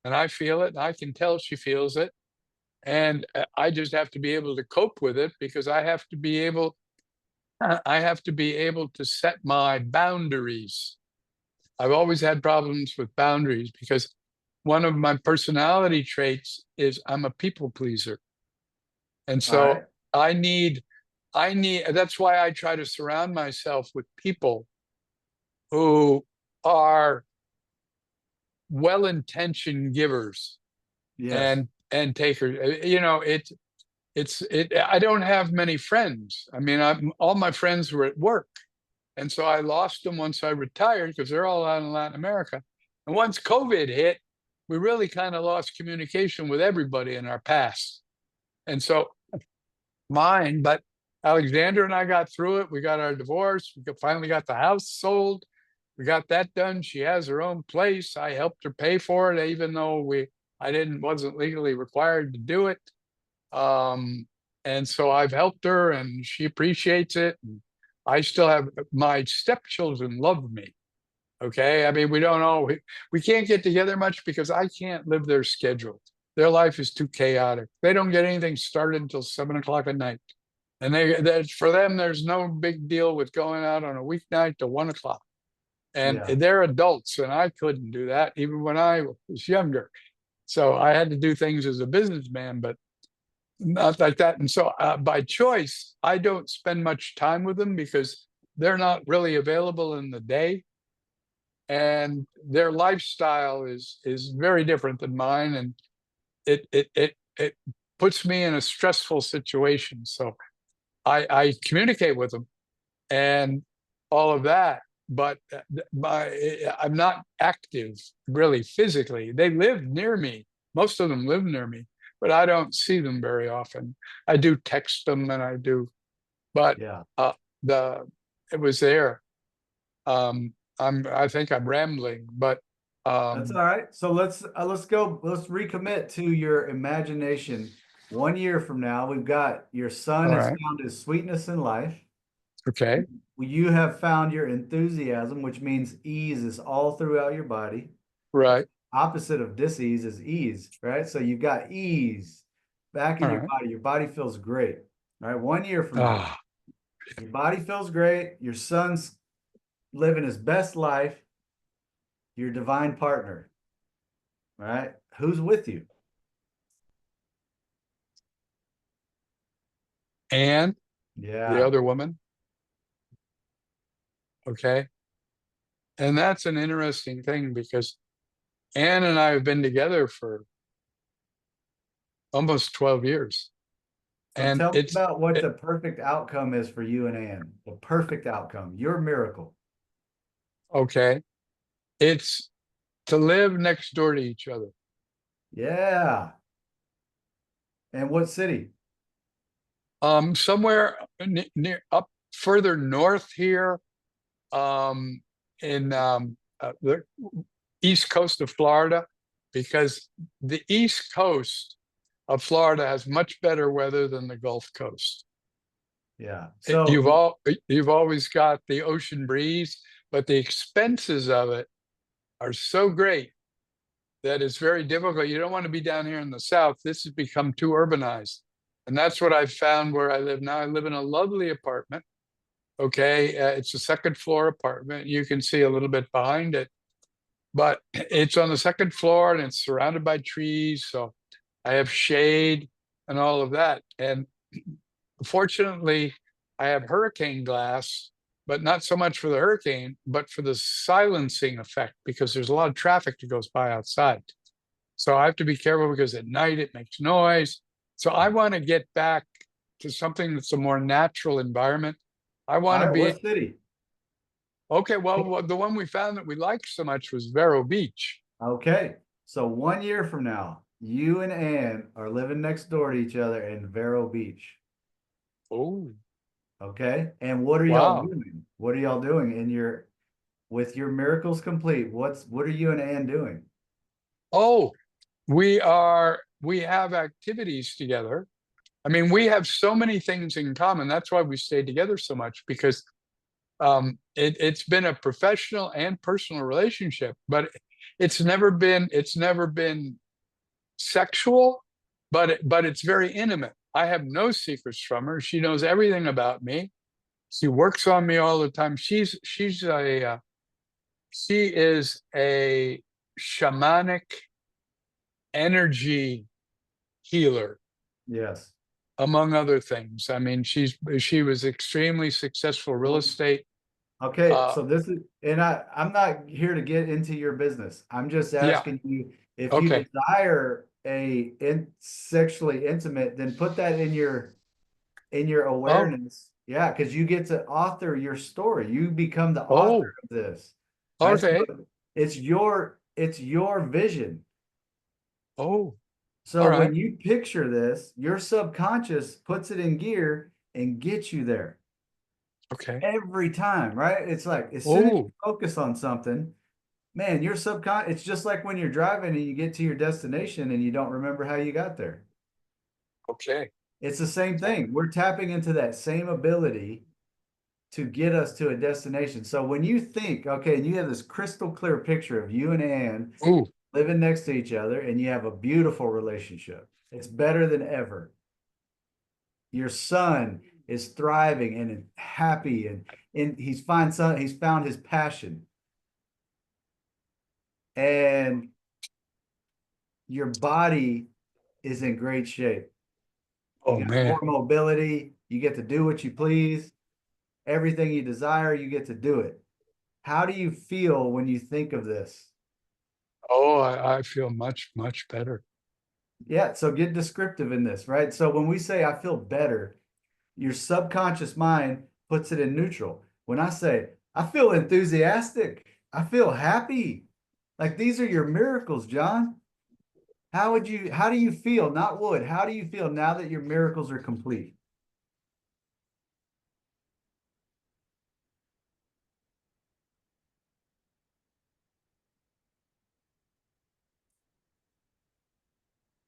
and I feel it. And I can tell she feels it. And I just have to be able to cope with it because I have to be able to set my boundaries. I've always had problems with boundaries because one of my personality traits is I'm a people pleaser. And so Alright. I need, that's why I try to surround myself with people who are well-intentioned givers Yes. and takers. I don't have many friends. I mean, all my friends were at work. And so I lost them once I retired because they're all out in Latin America. And once COVID hit, we really kind of lost communication with everybody in our past. And so but Alexandra and I got through it. We got our divorce. We finally got the house sold. We got that done. She has her own place. I helped her pay for it, even though wasn't legally required to do it. And so I've helped her and she appreciates it. And I still have my stepchildren love me. Okay. I mean, we can't get together much because I can't live their schedule. Their life is too chaotic. They don't get anything started until 7 o'clock at night. And for them, there's no big deal with going out on a weeknight to 1 o'clock. And Yeah. they're adults and I couldn't do that even when I was younger. So I had to do things as a businessman, but not like that. And so by choice, I don't spend much time with them because they're not really available in the day. And their lifestyle is very different than mine. And it puts me in a stressful situation. So I communicate with them and all of that, but I'm not active really physically. They live near me. Most of them live near me, but I don't see them very often. I do text them and but Yeah. it was there. I think I'm rambling, but That's all right. So let's recommit to your imagination. 1 year from now, we've got your son all has right. found his sweetness in life. Okay. You have found your enthusiasm, which means ease is all throughout your body. Right. Opposite of dis-ease is ease, right? So you've got ease back in All your right. body. Your body feels great. All right. 1 year from now, Ah, your body feels great. Your son's living his best life. Your divine partner, right? Who's with you? and the Yeah. other woman. Okay. And that's an interesting thing because Anne and I have been together for almost 12 years. So And tell me about what the perfect outcome is for you and Anne. The perfect outcome, your miracle. okay. It's to live next door to each other. Yeah. And what city? Somewhere near up further north here, in the east coast of Florida, because the east coast of Florida has much better weather than the Gulf Coast. Yeah. So You've always got the ocean breeze, but the expenses of it are so great that it's very difficult. You don't want to be down here in the South. This has become too urbanized. And that's what I've found where I live now. I live in a lovely apartment. Okay. It's a second floor apartment. You can see a little bit behind it, but it's on the second floor and it's surrounded by trees. So I have shade and all of that. And fortunately, I have hurricane glass, but not so much for the hurricane, but for the silencing effect, because there's a lot of traffic that goes by outside. So I have to be careful because at night it makes noise. So I want to get back to something that's a more natural environment. I want to be what city? okay. Well, the one we found that we liked so much was Vero Beach. Okay. So 1 year from now, you and Ann are living next door to each other in Vero Beach. Oh, Okay. And what are y'all wow. doing? What are y'all doing with your miracles complete? What are you and Ann doing? Oh, we have activities together. I mean, we have so many things in common. That's why we stay together so much, because it's been a professional and personal relationship, but it's never been sexual, but it's very intimate. I have no secrets from her. She knows everything about me. She works on me all the time. She is a shamanic energy healer, Yes. among other things. I mean, she was extremely successful real estate. Okay, Uh, so this is, and I'm not here to get into your business. I'm just yeah, asking you if you okay. desire sexually intimate, then put that in your Oh, awareness. Yeah, because you get to author your story. You become the author oh, of this, right? So okay. it's your vision. Oh, all So right. when you picture this, your subconscious puts it in gear and gets you there Okay. every time, right? It's like as soon as you Oh, focus on something, man, your subconscious, it's just like when you're driving and you get to your destination and you don't remember how you got there. okay. It's the same thing. We're tapping into that same ability to get us to a destination. So when you think, okay, and you have this crystal clear picture of you and Ann Oh, living next to each other and you have a beautiful relationship, it's better than ever. Your son is thriving and happy and he's found his passion. And your body is in great shape. oh You got more man. mobility. You get to do what you please. Everything you desire, you get to do it. How do you feel when you think of this? Oh, I feel much, much better. Yeah, so get descriptive in this, right? So when we say I feel better, your subconscious mind puts it in neutral. When I say I feel enthusiastic, I feel happy. Like these are your miracles, John. How do you feel? Not would, how do you feel now that your miracles are complete?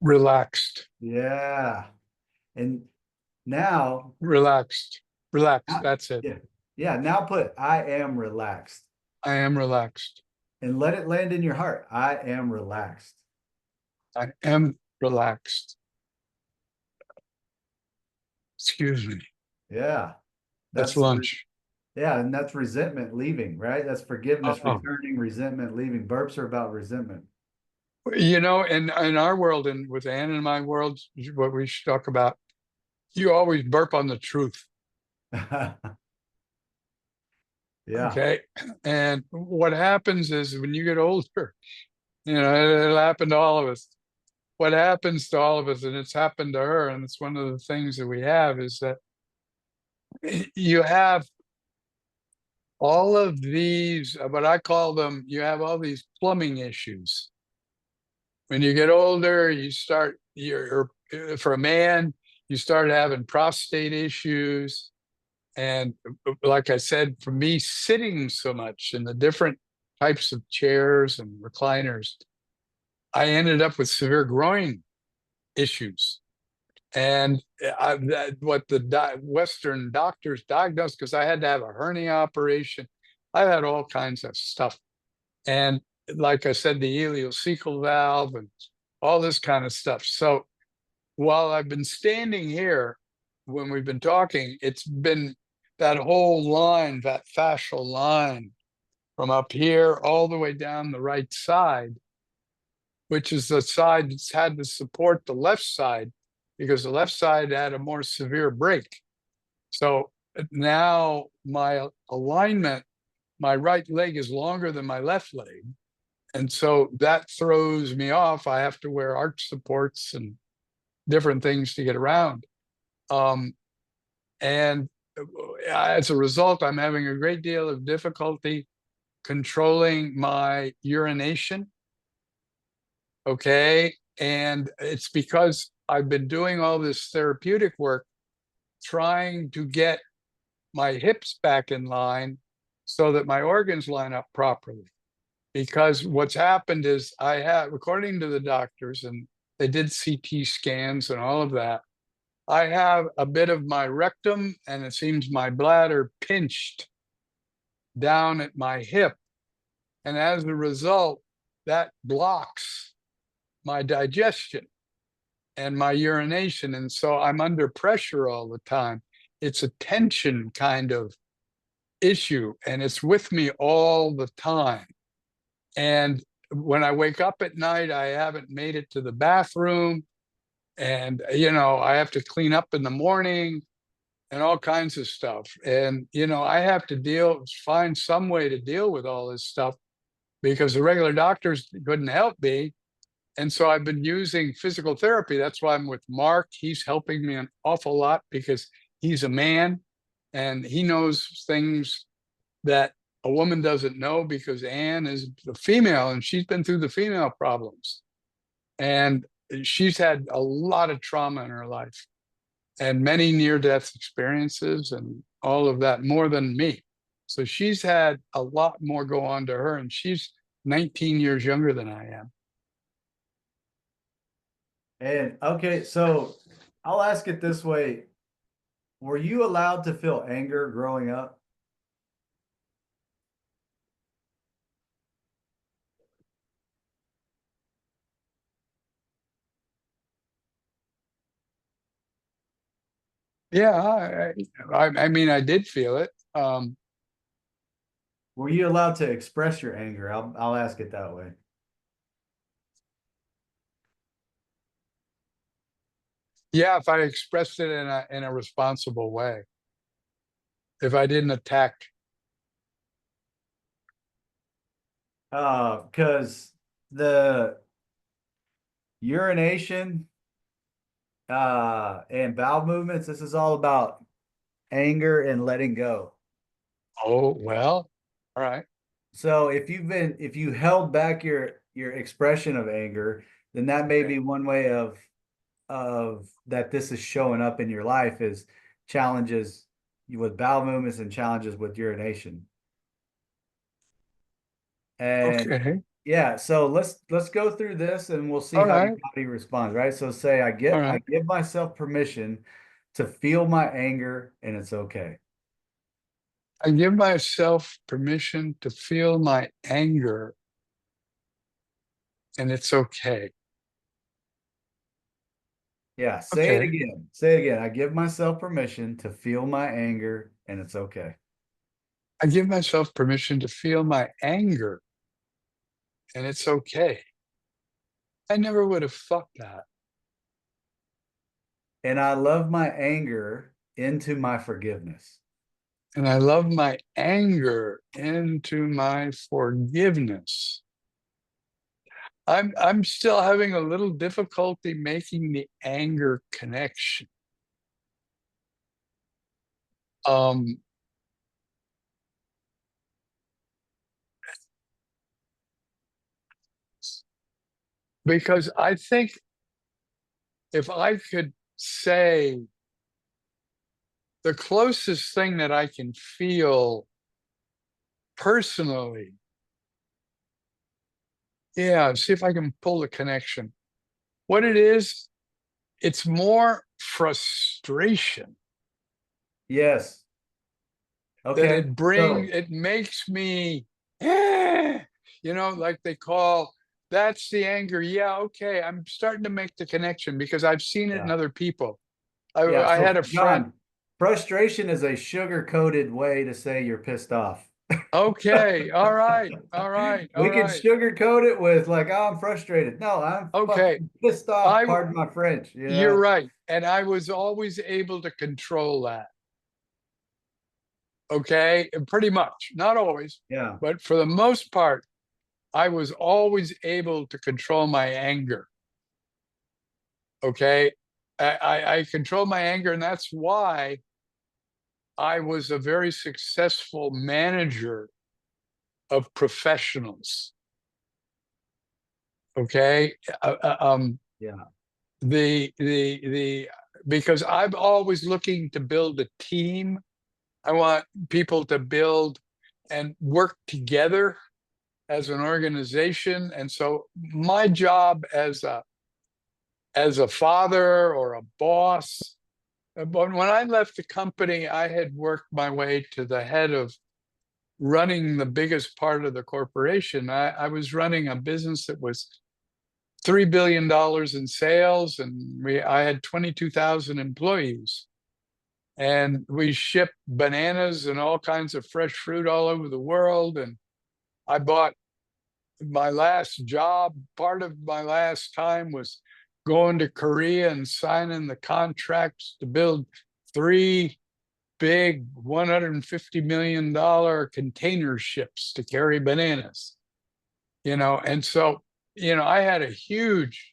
Relaxed, Yeah. And now, relaxed, relaxed. now- That's it. yeah, yeah, now put I am relaxed I am relaxed. and let it land in your heart. I am relaxed. I am relaxed. Excuse me. Yeah. That's That's lunch. yeah, and that's resentment leaving, right? That's forgiveness Oh, returning, resentment leaving. Burps are about resentment. in our world and with Ann and my world, what we should talk about, you always burp on the truth. Yeah. Okay. And what happens is when you get older, it'll happen to all of us. What happens to all of us, and it's happened to her, and it's one of the things that we have, is that you have all of these, what I call them, you have all these plumbing issues. When you get older, for a man, you start having prostate issues. And like I said, for me, sitting so much in the different types of chairs and recliners, I ended up with severe groin issues. And what the Western doctors diagnosed, because I had to have a hernia operation, I had all kinds of stuff. And like I said, the ileocecal valve and all this kind of stuff. So while I've been standing here, when we've been talking, it's been that whole line, that fascial line from up here all the way down the right side, which is the side that's had to support the left side because the left side had a more severe break. So now my alignment, my right leg is longer than my left leg. And so that throws me off. I have to wear arch supports and different things to get around. Um, and as a result, I'm having a great deal of difficulty controlling my urination. Okay. And it's because I've been doing all this therapeutic work, trying to get my hips back in line so that my organs line up properly. Because what's happened is I have, according to the doctors, and they did CT scans and all of that, I have a bit of my rectum and it seems my bladder pinched down at my hip. And as a result, that blocks my digestion and my urination. And so I'm under pressure all the time. It's a tension kind of issue, and it's with me all the time. And when I wake up at night, I haven't made it to the bathroom. And, I have to clean up in the morning and all kinds of stuff. And, I have to find some way to deal with all this stuff because the regular doctors couldn't help me. And so I've been using physical therapy. That's why I'm with Mark. He's helping me an awful lot because he's a man and he knows things that a woman doesn't know, because Anne is the female and she's been through the female problems. And she's had a lot of trauma in her life and many near-death experiences and all of that, more than me. So she's had a lot more go on to her, and she's 19 years younger than I am. And okay, so I'll ask it this way. Were you allowed to feel anger growing up? Yeah, I mean, I did feel it. Were you allowed to express your anger? I'll ask it that way. Yeah, if I expressed it in a responsible way. If I didn't attack. Because the urination and bowel movements, this is all about anger and letting go. Oh, well, all right. So if you held back your expression of anger, then that may be one way of that this is showing up in your life is challenges with bowel movements and challenges with urination. And Okay. yeah, so let's go through this and we'll see All how right. he responds, right? So say All I right. give myself permission to feel my anger and it's okay. I give myself permission to feel my anger, and it's okay. Yeah, say it Okay. again. Say it again. I give myself permission to feel my anger and it's okay. I give myself permission to feel my anger, and it's okay. I never would have thought that. And I love my anger into my forgiveness. And I love my anger into my forgiveness. I'm still having a little difficulty making the anger connection. Because I think if I could say the closest thing that I can feel personally, yeah, see if I can pull the connection. What it is, it's more frustration Yes. that Okay. it makes me, like they call, that's the anger. Yeah, okay, I'm starting to make the connection because I've seen it in Yeah. other people. Yeah, I so had a friend. John, frustration is a sugar-coated way to say you're pissed off. Okay, all right, all right, We all can right. sugarcoat it with like, oh, I'm frustrated. No, I'm Okay, fucking pissed off. I Pardon my French. You you're know? right. And I was always able to control that. Okay, and pretty much, not always, Yeah. but for the most part, I was always able to control my anger. Okay, I control my anger, and that's why I was a very successful manager of professionals. Okay, Yeah. Because I'm always looking to build a team. I want people to build and work together as an organization. And so my job as a father or a boss, but when I left the company, I had worked my way to the head of running the biggest part of the corporation. I was running a business that was $3 billion in sales, and I had 22,000 employees. And we shipped bananas and all kinds of fresh fruit all over the world. And I bought my last job. Part of my last time was going to Korea and signing the contracts to build 3 big $150 million container ships to carry bananas. And so, I had a huge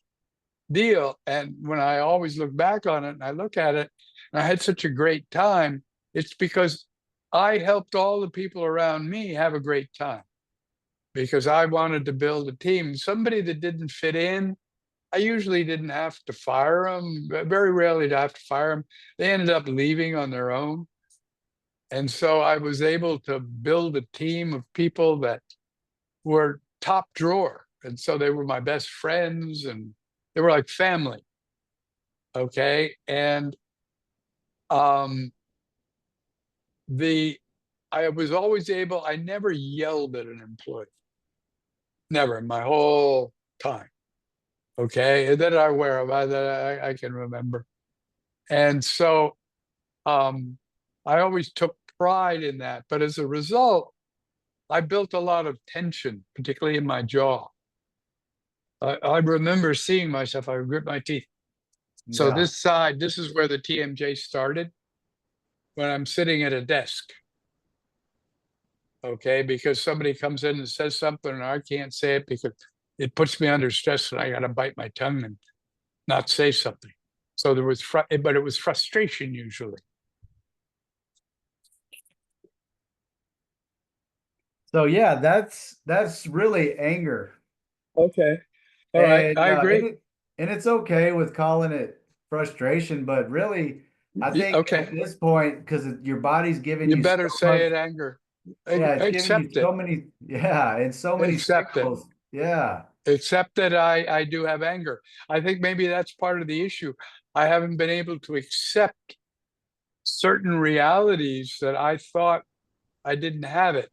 deal. And when I always look back on it and I look at it, and I had such a great time, it's because I helped all the people around me have a great time, because I wanted to build a team. Somebody that didn't fit in, I usually didn't have to fire them, very rarely to have to fire them. They ended up leaving on their own. And so I was able to build a team of people that were top drawer. And so they were my best friends, and they were like family. Okay. And I was always able, I never yelled at an employee. Never in my whole time. Okay. That I'm aware of, that I can remember. And so I always took pride in that. But as a result, I built a lot of tension, particularly in my jaw. I remember seeing myself, I would grit my teeth. So Yeah. this side, this is where the TMJ started, when I'm sitting at a desk. Okay, because somebody comes in and says something and I can't say it because it puts me under stress, and I got to bite my tongue and not say something. So there was, but it was frustration usually. So yeah, that's really anger. Okay. All right. And I agree. and it's okay with calling it frustration, but really, I think Okay. at this point, because your body's giving You you so better much, say it, anger. yeah, it's giving you Accept it. so many, yeah, and so many Accept it. signals. Yeah. Accept that I do have anger. I think maybe that's part of the issue. I haven't been able to accept certain realities that I thought I didn't have it.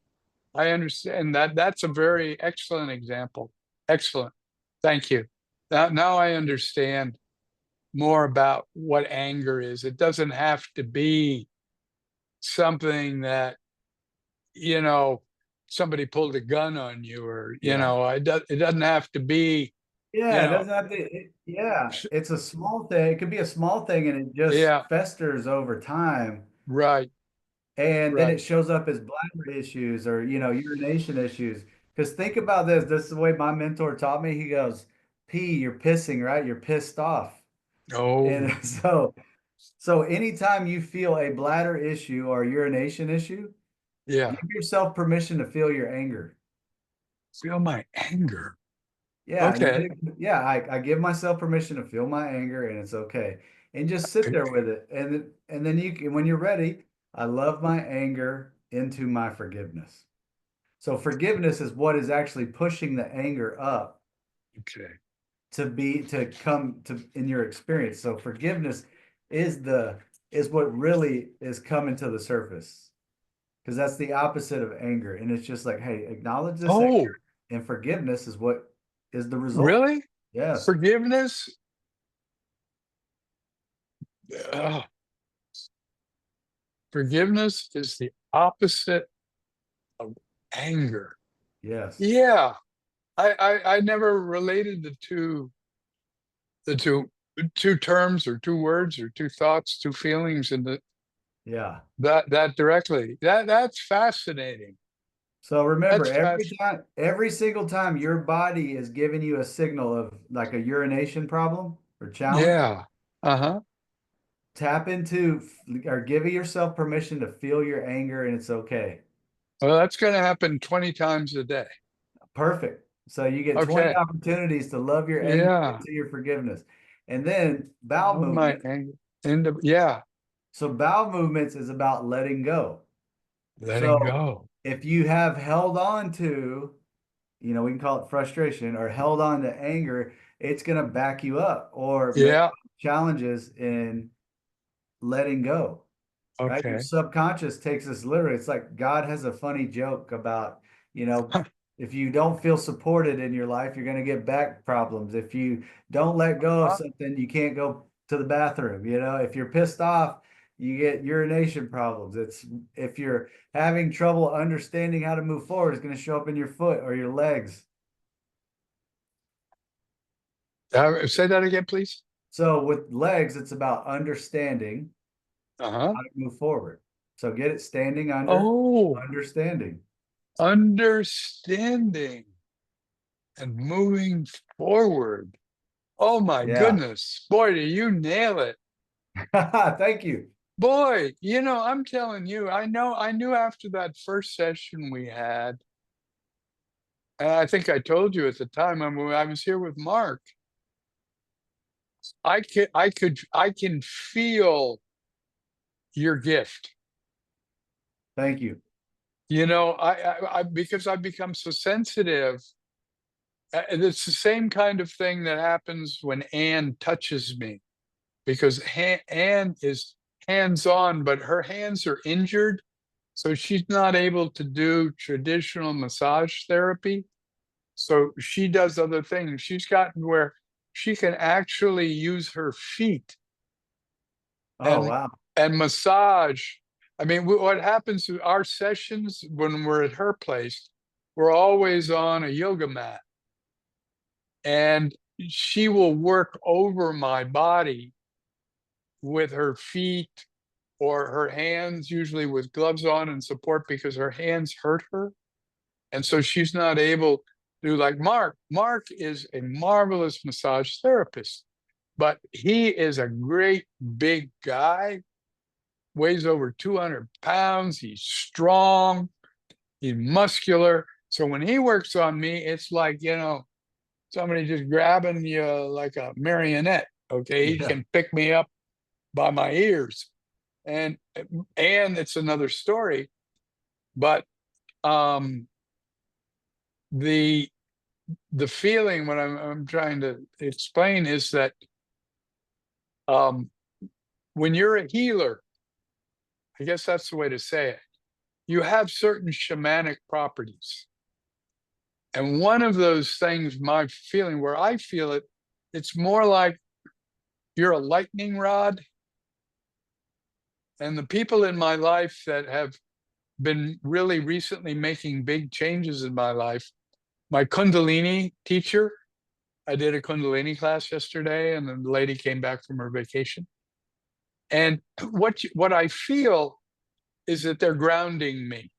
I understand that. That's a very excellent example. Excellent. Thank you. Now I understand more about what anger is. It doesn't have to be something that, somebody pulled a gun on you, or, Yeah. it doesn't have to be, Yeah, it doesn't have to, yeah, it's a small thing. It could be a small thing and it just yeah, festers over time. right, And then right. it shows up as bladder issues or, urination issues. Because think about this. This is the way my mentor taught me. He goes, P, you're pissing, right? You're pissed off. Oh, And so anytime you feel a bladder issue or a urination issue, yeah. give yourself permission to feel your anger. Feel my anger. Yeah, Okay. yeah, I give myself permission to feel my anger and it's okay. And just sit there with it. And then you can, when you're ready, I love my anger into my forgiveness. So forgiveness is what is actually pushing the anger up Okay. to come to in your experience. So forgiveness is what really is coming to the surface. Because that's the opposite of anger. And it's just like, hey, acknowledge this anger, Oh, and forgiveness is what is the result. really? Yes. Forgiveness? Uh, Forgiveness is the opposite of anger. Yes. Yeah. I never related the two terms, or two words, or two thoughts, two feelings in Yeah. that directly. That's fascinating. So remember, That's fast. every single time your body is giving you a signal of like a urination problem or challenge, Yeah. Uh-huh. tap into or give yourself permission to feel your anger and it's okay. Well, that's going to happen 20 times a day. Perfect. So you get 20 Okay. opportunities to love your anger Yeah. into your forgiveness. And then bowel Oh, my movement. anger. Yeah. So bowel movements is about letting go. Letting So go. if you have held on to, we can call it frustration or held on to anger, it's going to back you up or make Yeah. challenges in letting go. Right? Your Okay. subconscious takes us literally. It's like God has a funny joke about, if you don't feel supported in your life, you're going to get back problems. If you don't let go of something, you can't go to the bathroom. If you're pissed off, you get urination problems. It's if you're having trouble understanding how to move forward, it's going to show up in your foot or your legs. Say that again, please. So with legs, it's about understanding Uh-huh. how to move forward. So get it standing under Oh, understanding. understanding and moving forward. Oh my Yeah. goodness. Boy, do you nail it. Thank you. Boy, I'm telling you, I knew after that first session we had, and I think I told you at the time when I was here with Mark, I can feel your gift. Thank you. Because I've become so sensitive. And it's the same kind of thing that happens when Anne touches me, because Anne is hands-on, but her hands are injured, so she's not able to do traditional massage therapy. So she does other things. She's gotten where she can actually use her feet Oh, and wow. massage. I mean, what happens to our sessions when we're at her place, we're always on a yoga mat, and she will work over my body with her feet or her hands, usually with gloves on and support, because her hands hurt her. And so she's not able to do like Mark. Mark is a marvelous massage therapist, but he is a great big guy, weighs over 200 pounds. He's strong, he's muscular. So when he works on me, it's like, somebody just grabbing you like a marionette. Okay. He Yeah. can pick me up by my ears. And it's another story. But the feeling, what I'm trying to explain, is that when you're a healer, I guess that's the way to say it, you have certain shamanic properties. And one of those things, my feeling, where I feel it, it's more like you're a lightning rod. And the people in my life that have been really recently making big changes in my life, my Kundalini teacher, I did a Kundalini class yesterday, and the lady came back from her vacation. And what I feel is that they're grounding me.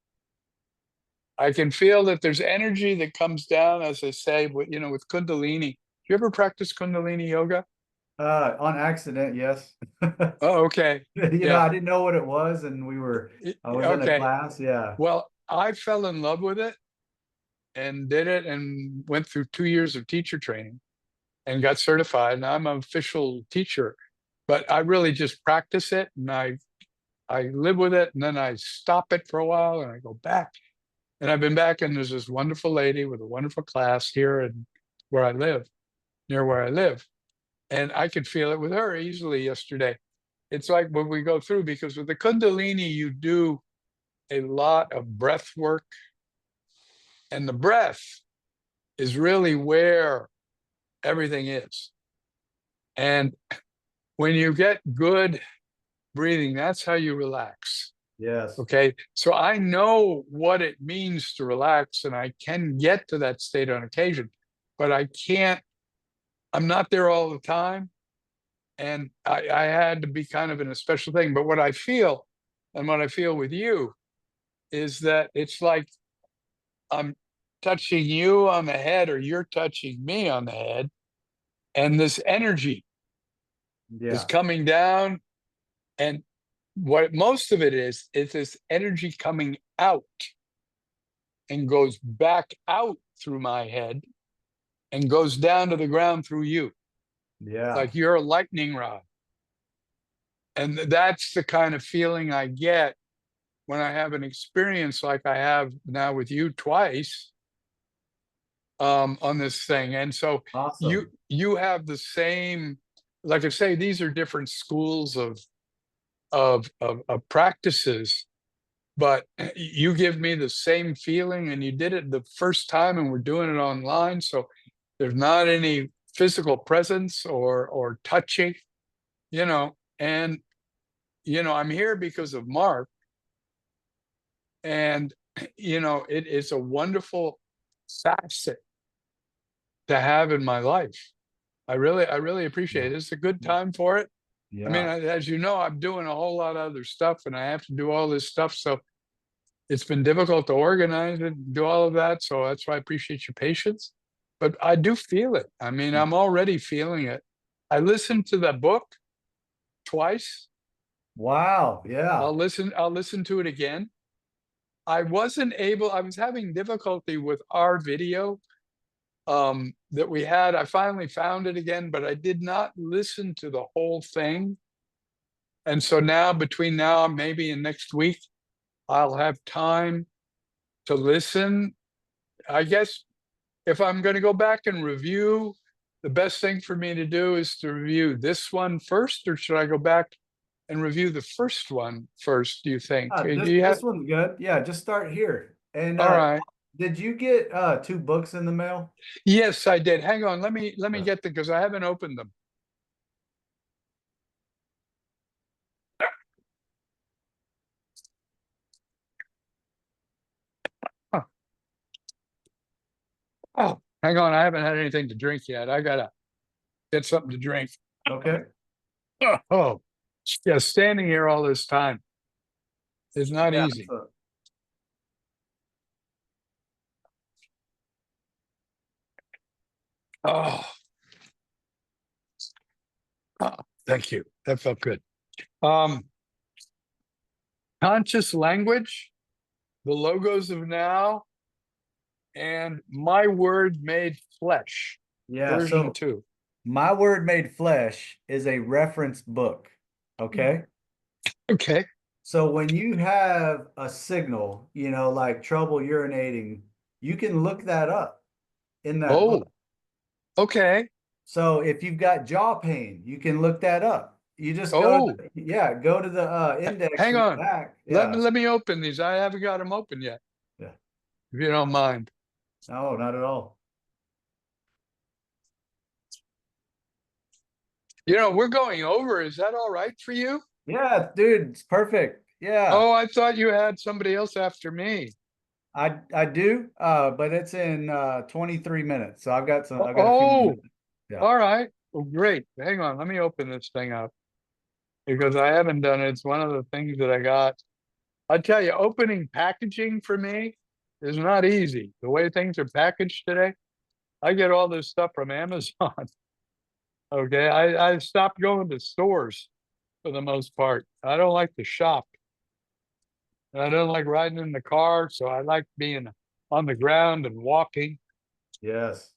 I can feel that there's energy that comes down, as I say, with Kundalini. Do you ever practice Kundalini yoga? On accident, yes. Oh, okay. I Yeah. didn't know what it was, and I was in a Okay. class. Yeah. Well, I fell in love with it and did it and went through 2 years of teacher training and got certified. And I'm an official teacher, but I really just practice it, and I live with it, and then I stop it for a while and I go back. And I've been back, and there's this wonderful lady with a wonderful class here and where I live, near where I live. And I could feel it with her easily yesterday. It's like when we go through, because with the Kundalini, you do a lot of breath work. And the breath is really where everything is. And when you get good breathing, that's how you relax. Yes. Okay. So I know what it means to relax, and I can get to that state on occasion, but I'm not there all the time. And I had to be kind of in a special thing. But what I feel, and what I feel with you, is that it's like I'm touching you on the head, or you're touching me on the head. And this energy is Yeah. coming down. And what most of it is this energy coming out and goes back out through my head and goes down to the ground through you, Yeah. like you're a lightning rod. And that's the kind of feeling I get when I have an experience like I have now with you twice on this thing. And so Awesome. you have the same, like I say, these are different schools of practices, but you give me the same feeling, and you did it the first time, and we're doing it online, so there's not any physical presence or touching, and I'm here because of Mark, and it is a wonderful facet to have in my life. I really appreciate it. It's a good time for it. I mean, Yeah. as you know, I'm doing a whole lot of other stuff, and I have to do all this stuff. So it's been difficult to organize it, do all of that. So that's why I appreciate your patience. But I do feel it. I mean, I'm already feeling it. I listened to the book twice. Wow. Yeah. I'll listen to it again. I was having difficulty with our video that we had. I finally found it again, but I did not listen to the whole thing. And so now, between now and maybe in next week, I'll have time to listen. I guess if I'm going to go back and review, the best thing for me to do is to review this one first, or should I go back and review the first one first, do you think? Do you have, This one's good. Yeah, just start here. And all right. did you get 2 books in the mail? Yes, I did. Hang on. Let me get them, because I haven't opened them. Huh. Oh, hang on. I haven't had anything to drink yet. I gotta get something to drink. Okay. Oh, yeah. Standing here all this time is not Yeah, easy. so- Oh. Oh, thank you. That felt good. Conscious language, the logos of now, and my word made flesh, yeah, version so 2. My Word Made Flesh is a reference book. Okay. Okay. So when you have a signal, like trouble urinating, you can look that up in that Oh, book. okay. So if you've got jaw pain, you can look that up. You just Oh, go to the index hang in the on. back. Let Yeah. me open these. I haven't got them open yet, Yeah. if you don't mind. No, not at all. We're going over. Is that all right for you? Yeah, dude, it's perfect. Yeah. Oh, I thought you had somebody else after me. I do, but it's in 23 minutes. So I've got a few Oh, minutes. Yeah. all right. Well, great. Hang on. Let me open this thing up, because I haven't done it. It's one of the things that I got. I tell you, opening packaging for me is not easy. The way things are packaged today, I get all this stuff from Amazon. Okay, I stopped going to stores for the most part. I don't like to shop. I don't like riding in the car, so I like being on the ground and walking Yes.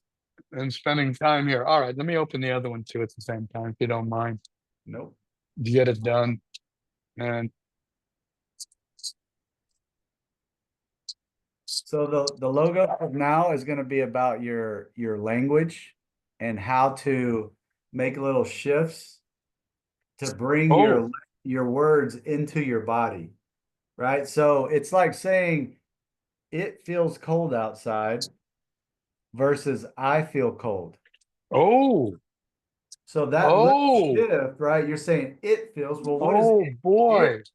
and spending time here. All right, let me open the other one too at the same time, if you don't mind, Nope. to get it done. And So the logo of now is going to be about your language and how to make little shifts to bring oh, your words into your body, right? So it's like saying it feels cold outside versus I feel cold. oh, So that little oh, shift, right? You're saying it feels, well, what is oh boy. it?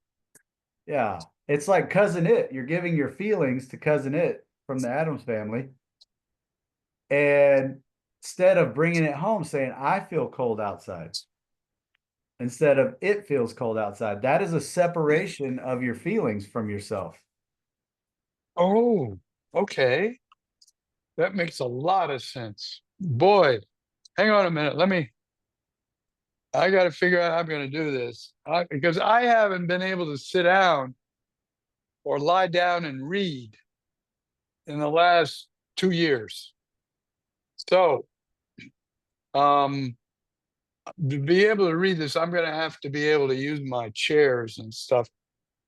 Yeah. It's like cousin it. You're giving your feelings to cousin it from the Addams family. And instead of bringing it home saying, I feel cold outside, instead of it feels cold outside, that is a separation of your feelings from yourself. Oh, okay. That makes a lot of sense. Boy, hang on a minute. I got to figure out how I'm going to do this, because I haven't been able to sit down or lie down and read in the last 2 years. So, to be able to read this, I'm gonna have to be able to use my chairs and stuff.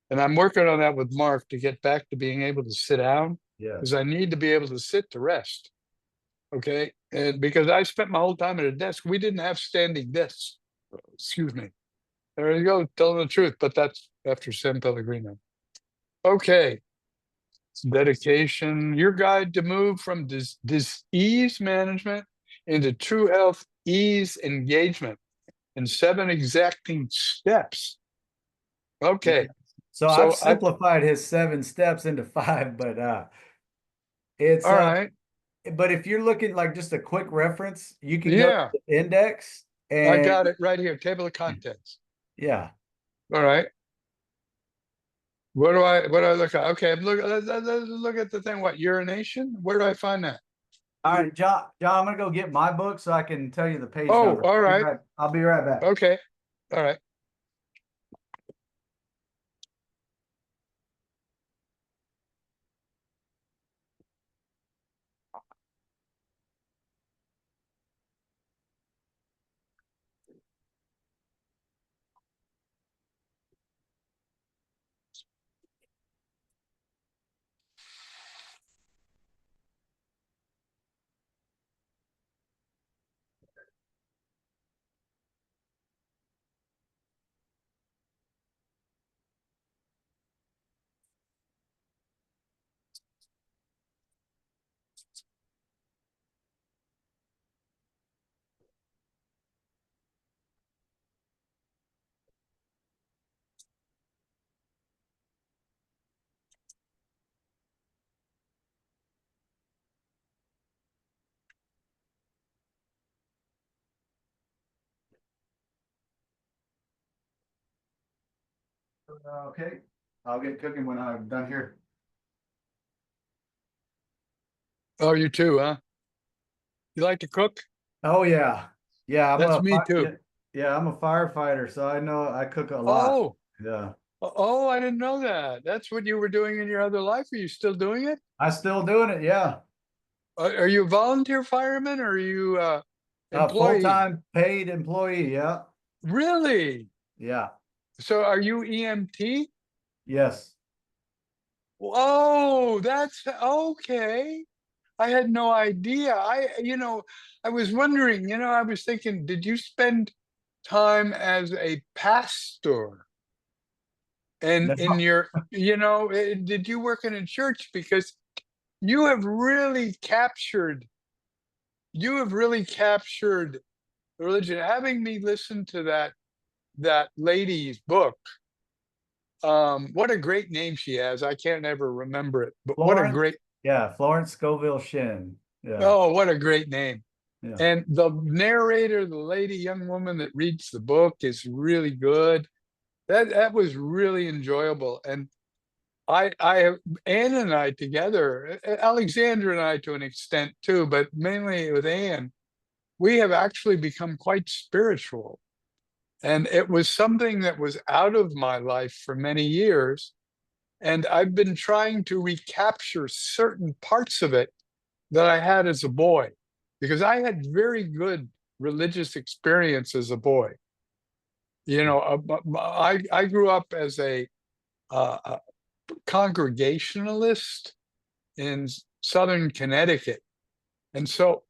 And I'm working on that with Mark to get back to being able to sit down, Yeah. because I need to be able to sit to rest. Okay, and because I spent my whole time at a desk, we didn't have standing desks. Excuse me. There you go, telling the truth, but that's after San Pellegrino. Okay. Dedication, your guide to move from disease management into true health ease engagement in 7 exacting steps. Okay, So So I've I- simplified his 7 steps into 5, but it's all right, but if you're looking like just a quick reference, you can go yeah, to the index I and got it right here, table of contents. yeah. All right. What do I look at? Okay, let's look at the thing. What, urination? Where do I find that? All right, John, I'm gonna go get my book so I can tell you the page Oh, number. all right. I'll be right back. Okay, all right. Okay, I'll get cooking when I'm done here. Oh, you too, huh? You like to cook? Oh yeah, yeah. That's me too. Yeah, I'm a firefighter, so I know I cook a lot. Oh, Yeah, oh, I didn't know that. That's what you were doing in your other life. Are you still doing it? I still doing it. Yeah, Are you a volunteer fireman or are you employee? full-time paid employee. Yeah, Really? yeah, So are you EMT? yes. Oh, that's okay. I had no idea. I was wondering, I was thinking, did you spend time as a pastor? And No. did you work in a church? Because you have really captured, religion. Having me listen to that lady's book. What a great name she has. I can't ever remember it, but what a Florence, great, yeah, Florence Scoville Shin. Yeah, oh, what a great name. yeah. And the narrator, the lady, young woman that reads the book is really good. That was really enjoyable. And Anne and I together, Alexandra and I to an extent too, but mainly with Anne, we have actually become quite spiritual. And it was something that was out of my life for many years. And I've been trying to recapture certain parts of it that I had as a boy, because I had very good religious experience as a boy. I grew up as a Congregationalist in Southern Connecticut. And so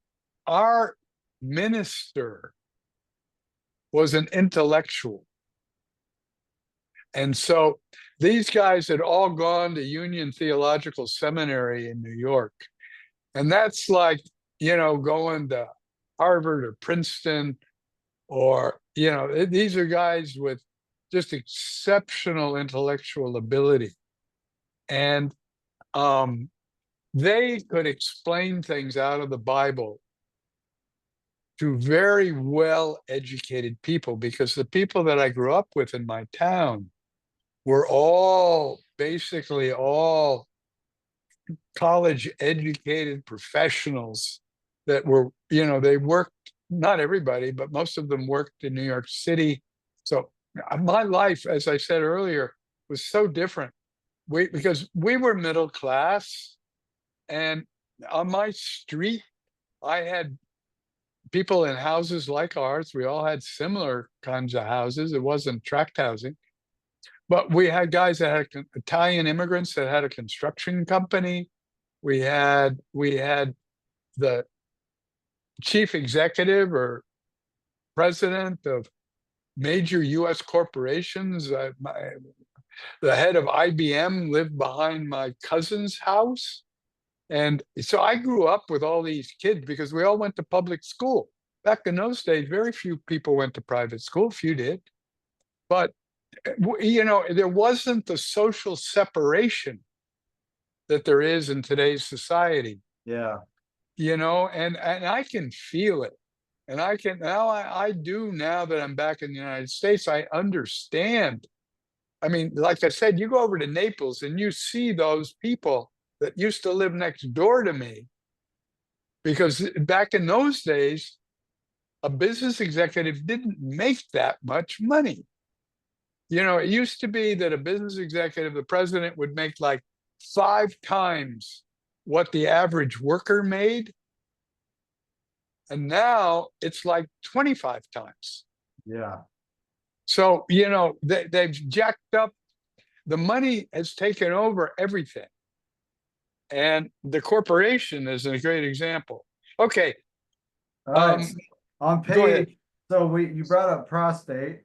our minister was an intellectual. And so these guys had all gone to Union Theological Seminary in New York. And that's like, going to Harvard or Princeton, or, these are guys with just exceptional intellectual ability. And they could explain things out of the Bible to very well educated people, because the people that I grew up with in my town were basically all college educated professionals that were, they worked, not everybody, but most of them worked in New York City. So my life, as I said earlier, was so different. Because we were middle class, and on my street, I had people in houses like ours. We all had similar kinds of houses. It wasn't tract housing. But we had guys that had Italian immigrants that had a construction company. We had the chief executive or president of major US corporations. The head of IBM lived behind my cousin's house. And so I grew up with all these kids because we all went to public school. Back in those days, very few people went to private school, few did. But, you know, there wasn't the social separation that there is in today's society, Yeah. you know, and I can feel it. And I can now, I do now that I'm back in the United States, I understand. I mean, like I said, you go over to Naples and you see those people that used to live next door to me. Because back in those days, a business executive didn't make that much money. You know, it used to be that a business executive, the president, would make like 5 times what the average worker made. And now it's like 25 times. Yeah. So, you know, they've jacked up. The money has taken over everything. And the corporation is a great example. Okay. All right. Um, So on go ahead. page, so you brought up prostate.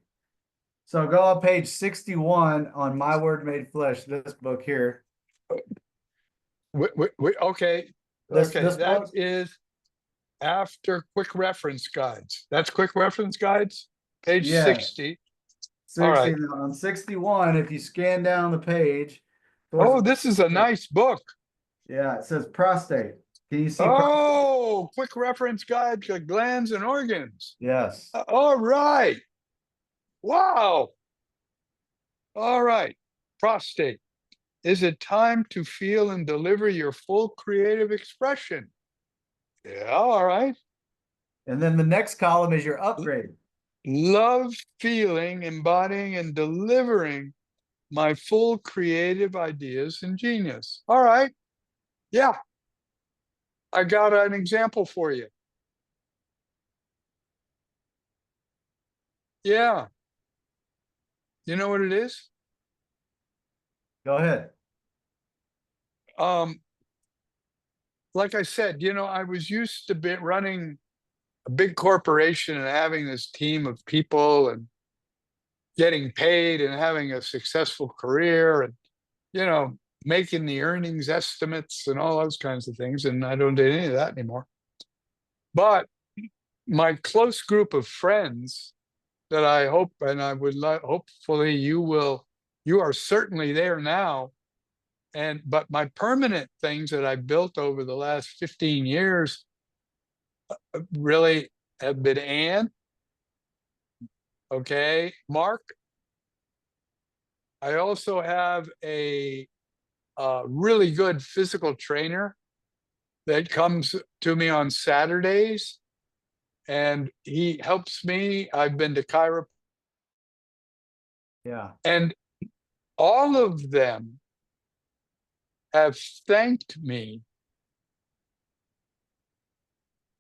So go on page 61 on My Word Made Flesh, this book here. Okay. This Okay. That book, is after quick reference guides. That's quick reference guides, page Yeah. 60. 60, All right. on 61, if you scan down the page. Oh, this is a nice book. Yeah, it says prostate. Can you see? Oh, quick reference guide to glands and organs. Yes. All right. Wow. All right. Prostate. Is it time to feel and deliver your full creative expression? Yeah, all right. And then the next column is your upgrade. Love feeling, embodying, and delivering my full creative ideas and genius. All right. Yeah. I got an example for you. Yeah. You know what it is? Go ahead. Like I said, you know, I was used to running a big corporation and having this team of people and getting paid and having a successful career and, you know, making the earnings estimates and all those kinds of things. And I don't do any of that anymore. But my close group of friends that I hope and I would hopefully you are certainly there now. But my permanent things that I built over the last 15 years really have been Ann. Okay, Mark. I also have a really good physical trainer that comes to me on Saturdays, and he helps me. I've been to chiropractic. Yeah. And all of them have thanked me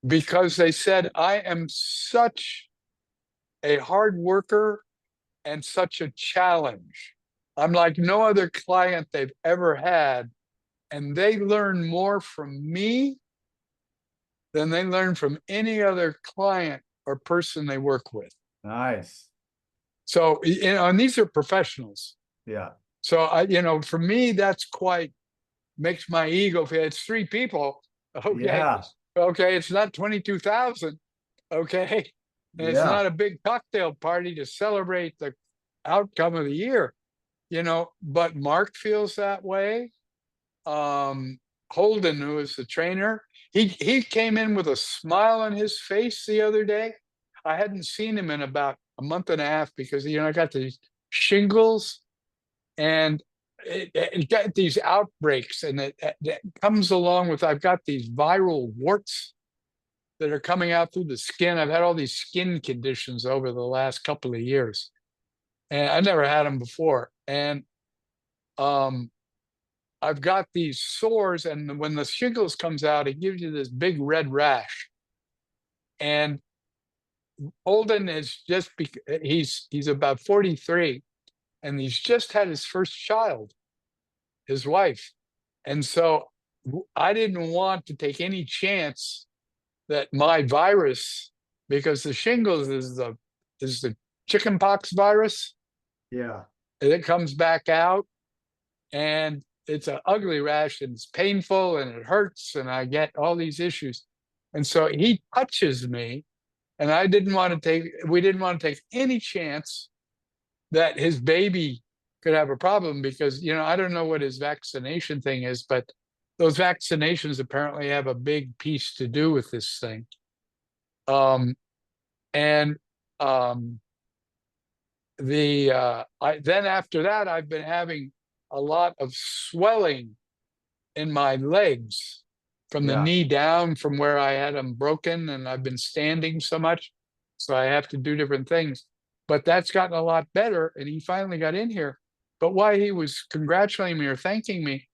because they said, I am such a hard worker and such a challenge. I'm like no other client they've ever had. And they learn more from me than they learn from any other client or person they work with. Nice. So, you know, and these are professionals. Yeah. So you know, for me, that's quite makes my ego feel. It's 3 people. Okay. Yeah. Okay. It's not 22,000. Okay. And it's Yeah. not a big cocktail party to celebrate the outcome of the year, you know, but Mark feels that way. Holden, who is the trainer, he came in with a smile on his face the other day. I hadn't seen him in about a month and a half because, you know, I got these shingles and it got these outbreaks, and it comes along with, I've got these viral warts that are coming out through the skin. I've had all these skin conditions over the last couple of years, and I never had them before. And I've got these sores, and when the shingles comes out, it gives you this big red rash. And Holden is he's about 43, and he's just had his first child, his wife. And so I didn't want to take any chance that my virus, because the shingles is the chickenpox virus, Yeah. and it comes back out, and it's an ugly rash, and it's painful, and it hurts, and I get all these issues. And so he touches me, and we didn't want to take any chance that his baby could have a problem, because, I don't know what his vaccination thing is, but those vaccinations apparently have a big piece to do with this thing. Then after that, I've been having a lot of swelling in my legs from the Yeah. knee down, from where I had them broken, and I've been standing so much, so I have to do different things. But that's gotten a lot better, and he finally got in here. But why he was congratulating me or thanking me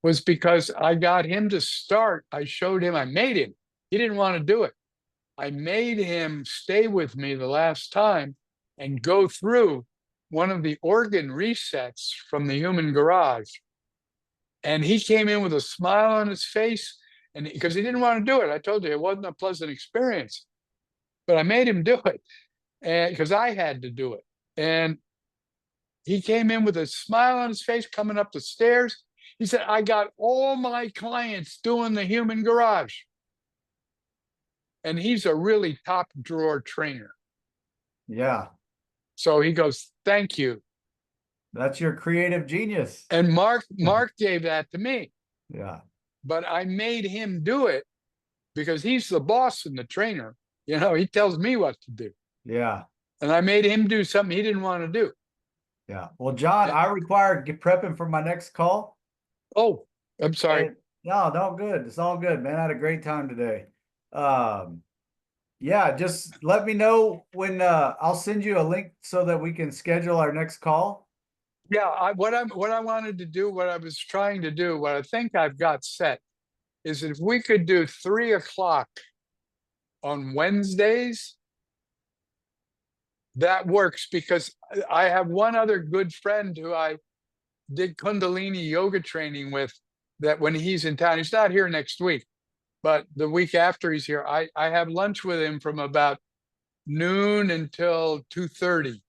was because I got him to start. I made him. He didn't want to do it. I made him stay with me the last time and go through one of the organ resets from the Human Garage. And he came in with a smile on his face, and because he didn't want to do it. I told you it wasn't a pleasant experience, but I made him do it, and because I had to do it. And he came in with a smile on his face coming up the stairs. He said, I got all my clients doing the Human Garage. And he's a really top drawer trainer. Yeah. So he goes, thank you. That's your creative genius. And Mark gave that to me, Yeah. but I made him do it because he's the boss and the trainer. He tells me what to do. Yeah. And I made him do something he didn't want to do. Yeah. Well, John, I require prepping for my next call. Oh, I'm sorry. No, good. It's all good, man. I had a great time today. Yeah, just let me know when I'll send you a link so that we can schedule our next call. Yeah, what I wanted to do, what I was trying to do, what I think I've got set is if we could do 3:00 on Wednesdays, that works, because I have one other good friend who I did Kundalini yoga training with, that when he's in town, he's not here next week, but the week after he's here, I have lunch with him from about noon until 2:30.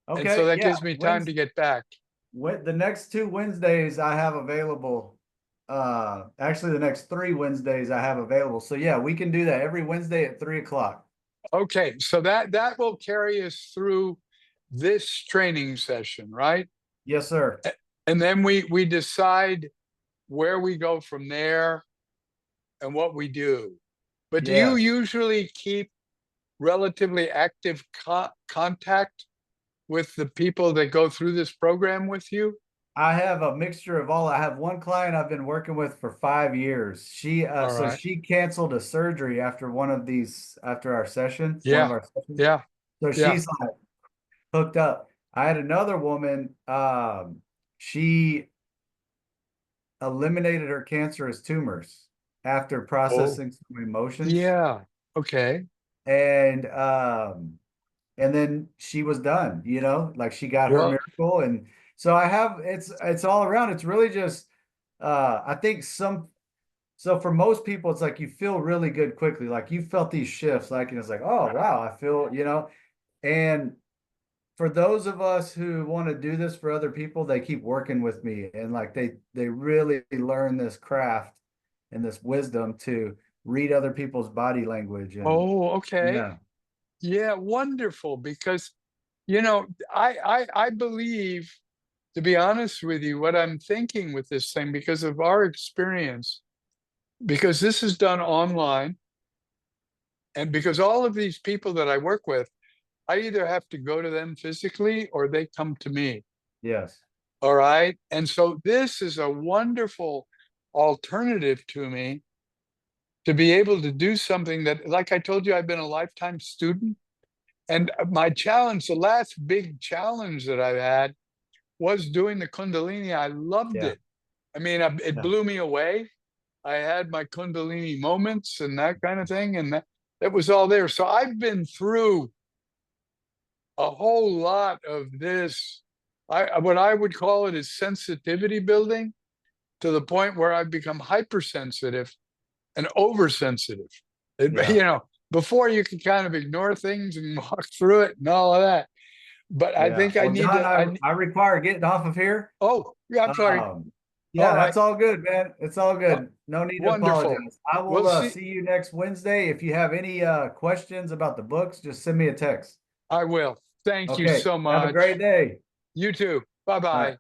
Okay. And so that yeah, gives me time to get back. The next 2 Wednesdays I have available. Actually the next 3 Wednesdays I have available. So yeah, we can do that every Wednesday at 3:00. Okay, so that will carry us through this training session, right? Yes, sir. And then we decide where we go from there and what we do. But do you Yes. usually keep relatively active contact with the people that go through this program with you? I have a mixture of all. I have one client I've been working with for 5 years. She All so right. she canceled a surgery after our session, one of Yeah, our sessions. yeah, So yeah. she's like hooked up. I had another woman, she eliminated her cancerous tumors after processing some emotions. Yeah, okay. And then she was done, like she got her Well, miracle. And so I have it's all around. It's really just I think so for most people it's like you feel really good quickly, like you felt these shifts, like, and it's like, oh wow, I feel, and for those of us who want to do this for other people, they keep working with me, and like they really learn this craft and this wisdom to read other people's body language. And okay. yeah. Yeah, wonderful. Because, I believe, to be honest with you, what I'm thinking with this thing, because of our experience, because this is done online, and because all of these people that I work with, I either have to go to them physically or they come to me. Yes. All right. And so this is a wonderful alternative to me to be able to do something that, like I told you, I've been a lifetime student. And my challenge, the last big challenge that I've had, was doing the Kundalini. I loved Yeah. it. I mean, it Yeah. blew me away. I had my Kundalini moments and that kind of thing, and that was all there. So I've been through a whole lot of this. What I would call it is sensitivity building, to the point where I've become hypersensitive and oversensitive. Yeah. You know, before you could kind of ignore things and walk through it and all of that. But I Yeah. think I Well, need John, to. I require getting off of here. Oh, yeah, I'm sorry. Yeah, All that's right. all good, man. It's all good. No need to Wonderful. apologize. I will We'll see. see you next Wednesday. If you have any questions about the books, just send me a text. I will. Thank you Okay. so Have a much. great day. You too. Bye All bye. right.